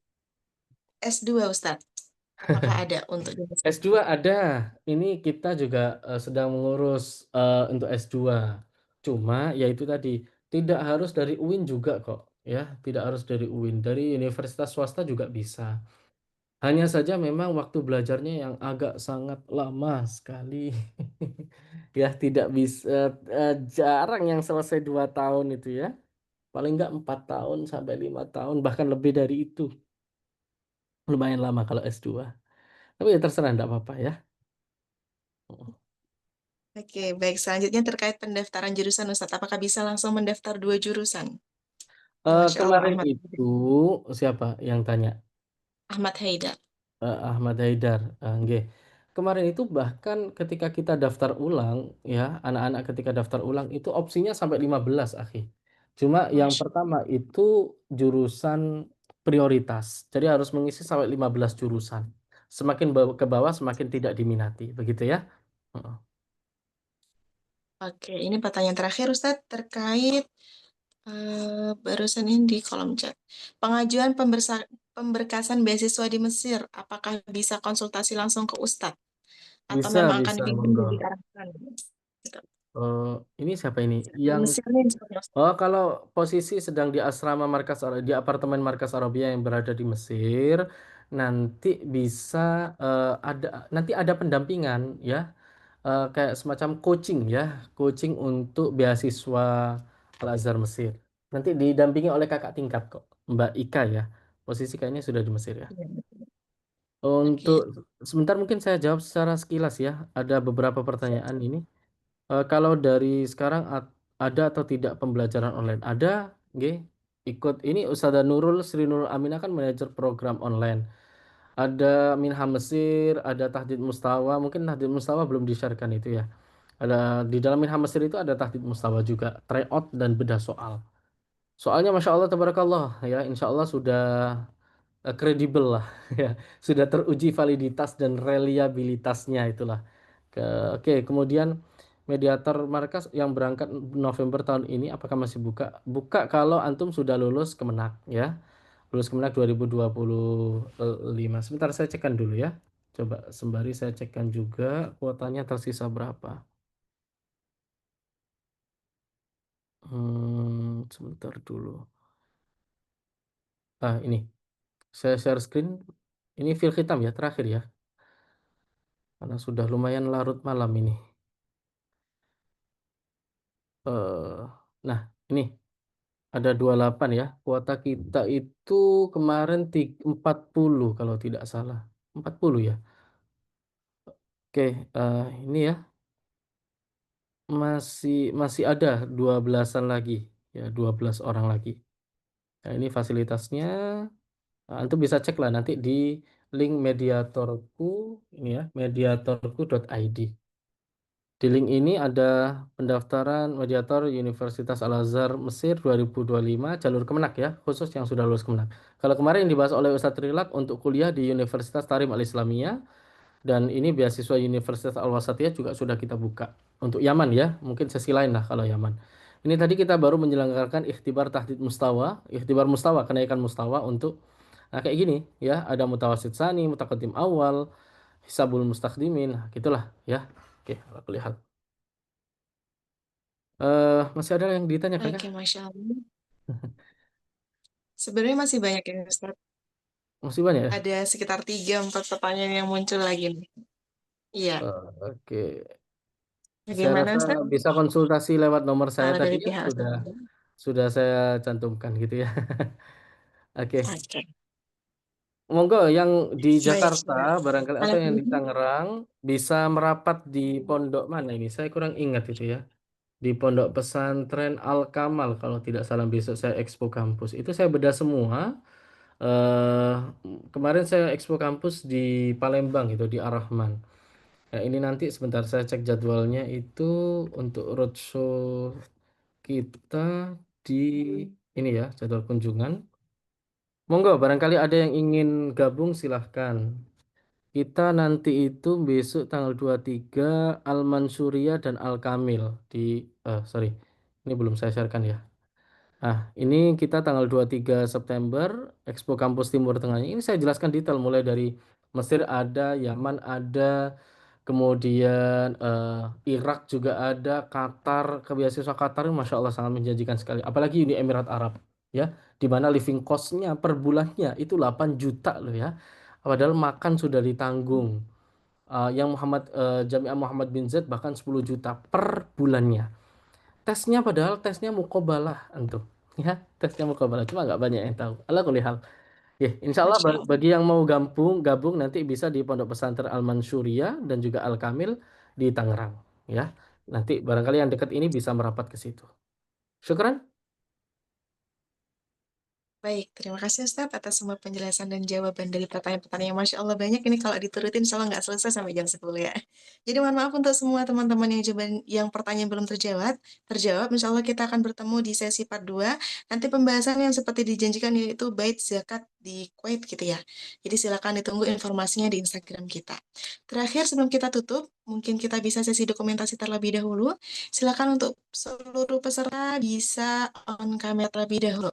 [SPEAKER 1] S2 Ustadz. Apakah ada untuk jenis
[SPEAKER 3] S2 ada. Ini kita juga sedang mengurus untuk S2. Cuma ya itu tadi, tidak harus dari UIN juga kok, ya. Tidak harus dari UIN, dari universitas swasta juga bisa. Hanya saja memang waktu belajarnya yang agak sangat lama sekali. Ya, tidak bisa jarang yang selesai 2 tahun itu ya. Paling enggak 4 tahun sampai 5 tahun, bahkan lebih dari itu. Lumayan lama kalau S2. Tapi ya terserah enggak apa-apa ya.
[SPEAKER 1] Oke, baik. Selanjutnya terkait pendaftaran jurusan Ustadz. Apakah bisa langsung mendaftar 2 jurusan? Masya Allah,
[SPEAKER 3] Kemarin
[SPEAKER 1] Ahmad.
[SPEAKER 3] itu siapa yang tanya?
[SPEAKER 1] Ahmad Haidar.
[SPEAKER 3] Ahmad Haidar, nggih. Kemarin itu bahkan ketika kita daftar ulang ya, anak-anak ketika daftar ulang itu opsinya sampai 15, akhi. Cuma yang
[SPEAKER 1] Masya
[SPEAKER 3] pertama itu jurusan prioritas. Jadi harus mengisi sampai 15 jurusan. Semakin ke bawah semakin tidak diminati, begitu ya? Heeh.
[SPEAKER 1] Oke, ini pertanyaan terakhir Ustadz terkait barusan ini di kolom chat. Pengajuan pemberkasan beasiswa di Mesir, apakah bisa konsultasi langsung ke Ustadz atau
[SPEAKER 3] Bisa
[SPEAKER 1] memang akan
[SPEAKER 3] bisa,
[SPEAKER 1] dibimbing
[SPEAKER 3] monggo.
[SPEAKER 1] dari arahkan? Gitu.
[SPEAKER 3] Ini siapa ini?
[SPEAKER 1] Di
[SPEAKER 3] Yang
[SPEAKER 1] Mesir nih, seperti Ustadz.
[SPEAKER 3] Oh, kalau posisi sedang di asrama di apartemen Markas Arabia yang berada di Mesir, nanti bisa nanti ada pendampingan ya, kayak semacam coaching ya, coaching untuk beasiswa Al-Azhar Mesir. Nanti didampingi oleh kakak tingkat kok, Mbak Ika ya. Posisi kayaknya sudah di Mesir ya.
[SPEAKER 1] Iya.
[SPEAKER 3] Untuk
[SPEAKER 1] Oke.
[SPEAKER 3] sebentar mungkin saya jawab secara sekilas ya. Ada beberapa pertanyaan ini. Kalau dari sekarang ada atau tidak pembelajaran online? Ada, nggih. Ikut ini Ustadzah Sri Nurul Aminah kan manajer program online. Ada Minha Mesir, ada Tahdid Mustawa. Mungkin Tahdid Mustawa belum di-share-kan itu ya. Ada di dalam Minha Mesir itu ada Tahdid Mustawa juga, tryout dan bedah soal. Soalnya Masya Allah, tabarakallah ya, Insya Allah sudah kredibel lah ya, sudah teruji validitas dan reliabilitasnya itulah. Oke, kemudian mediator markas yang berangkat November tahun ini apakah masih buka? Buka kalau antum sudah lulus Kemenak ya. Lulus Kemenak 2025. Sebentar saya cekkan dulu ya. Coba sembari saya cekkan juga kuotanya tersisa berapa. Sebentar dulu. Ini saya share screen. Ini fil hitam ya terakhir ya. Karena sudah lumayan larut malam ini. Nah ini ada 28 ya. Kuota kita itu kemarin 40 kalau tidak salah. 40 ya. Oke, ini ya masih ada 12-an lagi ya, 12 orang lagi. Nah, ini fasilitasnya. Antum bisa cek lah nanti di link mediatorku ini ya, mediatorku.id. Di link ini ada pendaftaran mediator Universitas Al-Azhar Mesir 2025 jalur Kemenak ya, khusus yang sudah lulus Kemenak. Kalau kemarin yang dibahas oleh Ustadz Rilak untuk kuliah di Universitas Tarim Al-Islamiyah, dan ini beasiswa Universitas Al-Wasatiyah juga sudah kita buka. Untuk Yaman ya, mungkin sesi lain lah kalau Yaman. Ini tadi kita baru menyelenggarakan ikhtibar tahdid mustawa, ikhtibar mustawa, kenaikan mustawa untuk, nah kayak gini ya, ada mutawasid sani, mutaqaddim awal, hisabul mustakdimin, nah, gitulah ya. Oke, aku lihat. Masih ada yang ditanyakan kah?
[SPEAKER 1] Oke, Masya Allah. Sebenarnya masih banyak ya, Ustaz.
[SPEAKER 3] Masih banyak ya?
[SPEAKER 1] Ada sekitar 3-4 pertanyaan yang muncul lagi nih. Iya.
[SPEAKER 3] Oke. Saya
[SPEAKER 1] Bagaimana,
[SPEAKER 3] rasa
[SPEAKER 1] Ustaz?
[SPEAKER 3] bisa konsultasi lewat nomor saya
[SPEAKER 1] Kalau
[SPEAKER 3] tadi
[SPEAKER 1] dari
[SPEAKER 3] ya,
[SPEAKER 1] pihak
[SPEAKER 3] sudah
[SPEAKER 1] Ustaz.
[SPEAKER 3] sudah saya cantumkan gitu ya. Oke.
[SPEAKER 1] Oke.
[SPEAKER 3] Monggo yang di
[SPEAKER 1] Baik.
[SPEAKER 3] Jakarta barangkali atau
[SPEAKER 1] Kalau
[SPEAKER 3] yang di Tangerang bisa merapat di pondok mana ini? Saya kurang ingat itu ya. Di Pondok Pesantren Al Kamal kalau tidak salah, besok saya Expo Kampus. Itu saya bedah semua. eh Kemarin saya Expo Kampus di Palembang itu di Ar-Rahman. Nah, ini nanti sebentar saya cek jadwalnya itu untuk roadshow kita di ini ya, jadwal kunjungan. Monggo barangkali ada yang ingin gabung silahkan. Kita nanti itu besok tanggal 23 Al-Mansuriyah dan Al-Kamil di sorry. Ini belum saya sharekan ya. Nah, ini kita tanggal 23 September Expo Kampus Timur Tengahnya. Ini saya jelaskan detail mulai dari Mesir ada, Yaman ada, kemudian Irak juga ada, Qatar, ke beasiswa Qatar ini Masya Allah sangat menjanjikan sekali. Apalagi Uni Emirat Arab ya, di mana living cost-nya per bulannya itu 8 juta loh ya. Padahal makan sudah ditanggung. Yang Jami'ah Muhammad bin Zaid bahkan 10 juta per bulannya. Tesnya padahal tesnya mukobalah antum. Ya, tesnya mukobalah cuma nggak banyak yang tahu. Allah kulihal. Ya, insya Allah
[SPEAKER 1] Masya Allah.
[SPEAKER 3] bagi yang mau gabung nanti bisa di Pondok Pesantren Al Mansuriyah dan juga Al Kamil di Tangerang. Ya, nanti barangkali yang dekat ini bisa merapat ke situ. Syukran.
[SPEAKER 1] Baik, terima kasih Ustadz atas semua penjelasan dan jawaban dari pertanyaan-pertanyaan yang Masya Allah banyak. Ini kalau diturutin insya Allah nggak selesai sampai jam 10 ya. Jadi mohon maaf untuk semua teman-teman yang pertanyaan belum terjawab. Insya Allah kita akan bertemu di sesi part 2. Nanti pembahasan yang seperti dijanjikan yaitu bait zakat di Kuwait gitu ya. Jadi silakan ditunggu informasinya di Instagram kita. Terakhir sebelum kita tutup, mungkin kita bisa sesi dokumentasi terlebih dahulu. Silakan untuk seluruh peserta bisa on camera terlebih dahulu.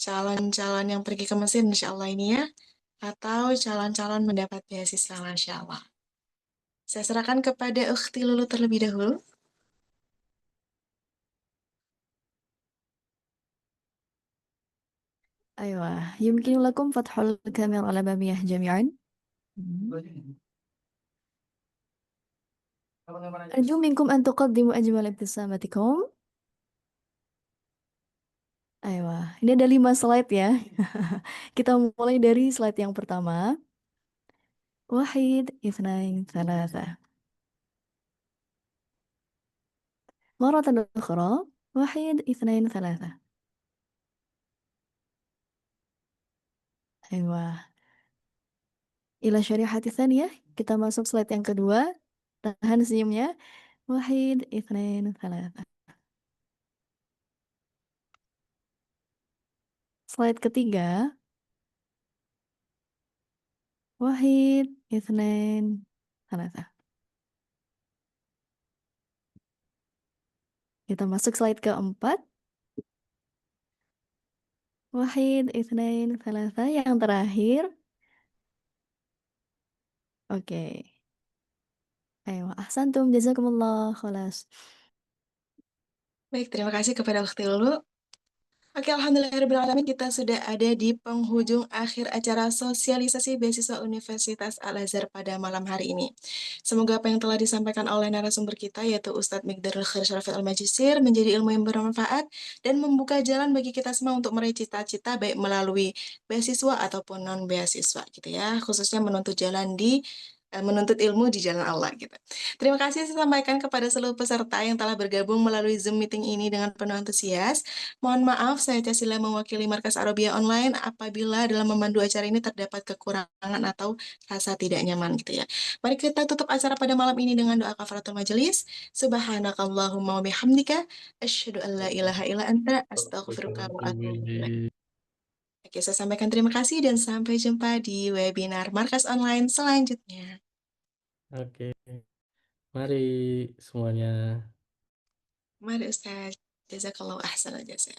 [SPEAKER 1] Calon-calon yang pergi ke Mesir insya Allah ini ya, atau calon-calon mendapat beasiswa Masya Allah. Saya serahkan kepada Ukhti Lulu terlebih dahulu.
[SPEAKER 5] أيوة يمكن لكم فتح الكاميرا الأمامية جميعا أرجو منكم أن تقدموا أجمل ابتسامتكم أيوة ini ada 5 slide ya kita mulai dari slide yang pertama واحد اثنين ثلاثة مرة أخرى واحد اثنين ثلاثة أيوة إلى الشريحة الثانية kita masuk slide yang kedua tahan senyumnya واحد اثنين ثلاثة slide ketiga واحد اثنين ثلاثة kita masuk slide keempat واحد اثنين ثلاثة yang terakhir oke أيوة أحسنتم جزاكم الله خلاص
[SPEAKER 1] Baik, terima kasih kepada Ukhti Lulu. Oke, alhamdulillahirobbilalamin, kita sudah ada di penghujung akhir acara sosialisasi beasiswa Universitas Al-Azhar pada malam hari ini. Semoga apa yang telah disampaikan oleh narasumber kita, yaitu Ustadz Migdarul Khair Syarafil Al-Majisir, menjadi ilmu yang bermanfaat dan membuka jalan bagi kita semua untuk meraih cita-cita baik melalui beasiswa ataupun non-beasiswa gitu ya, khususnya menuntut ilmu di jalan Allah gitu. Terima kasih saya sampaikan kepada seluruh peserta yang telah bergabung melalui Zoom meeting ini dengan penuh antusias. Mohon maaf, saya Casila mewakili Markas Arabia Online apabila dalam memandu acara ini terdapat kekurangan atau rasa tidak nyaman gitu ya. Mari kita tutup acara pada malam ini dengan doa kafaratul majelis. Subhanakallahumma wa bihamdika asyhadu an la ilaha illa anta astaghfiruka wa atubu ilaik. Oke, saya sampaikan terima kasih dan sampai jumpa di webinar Markas Online selanjutnya.
[SPEAKER 3] Oke, mari semuanya.
[SPEAKER 1] Mari Ustaz, jazakallahu ahsanal jazaa.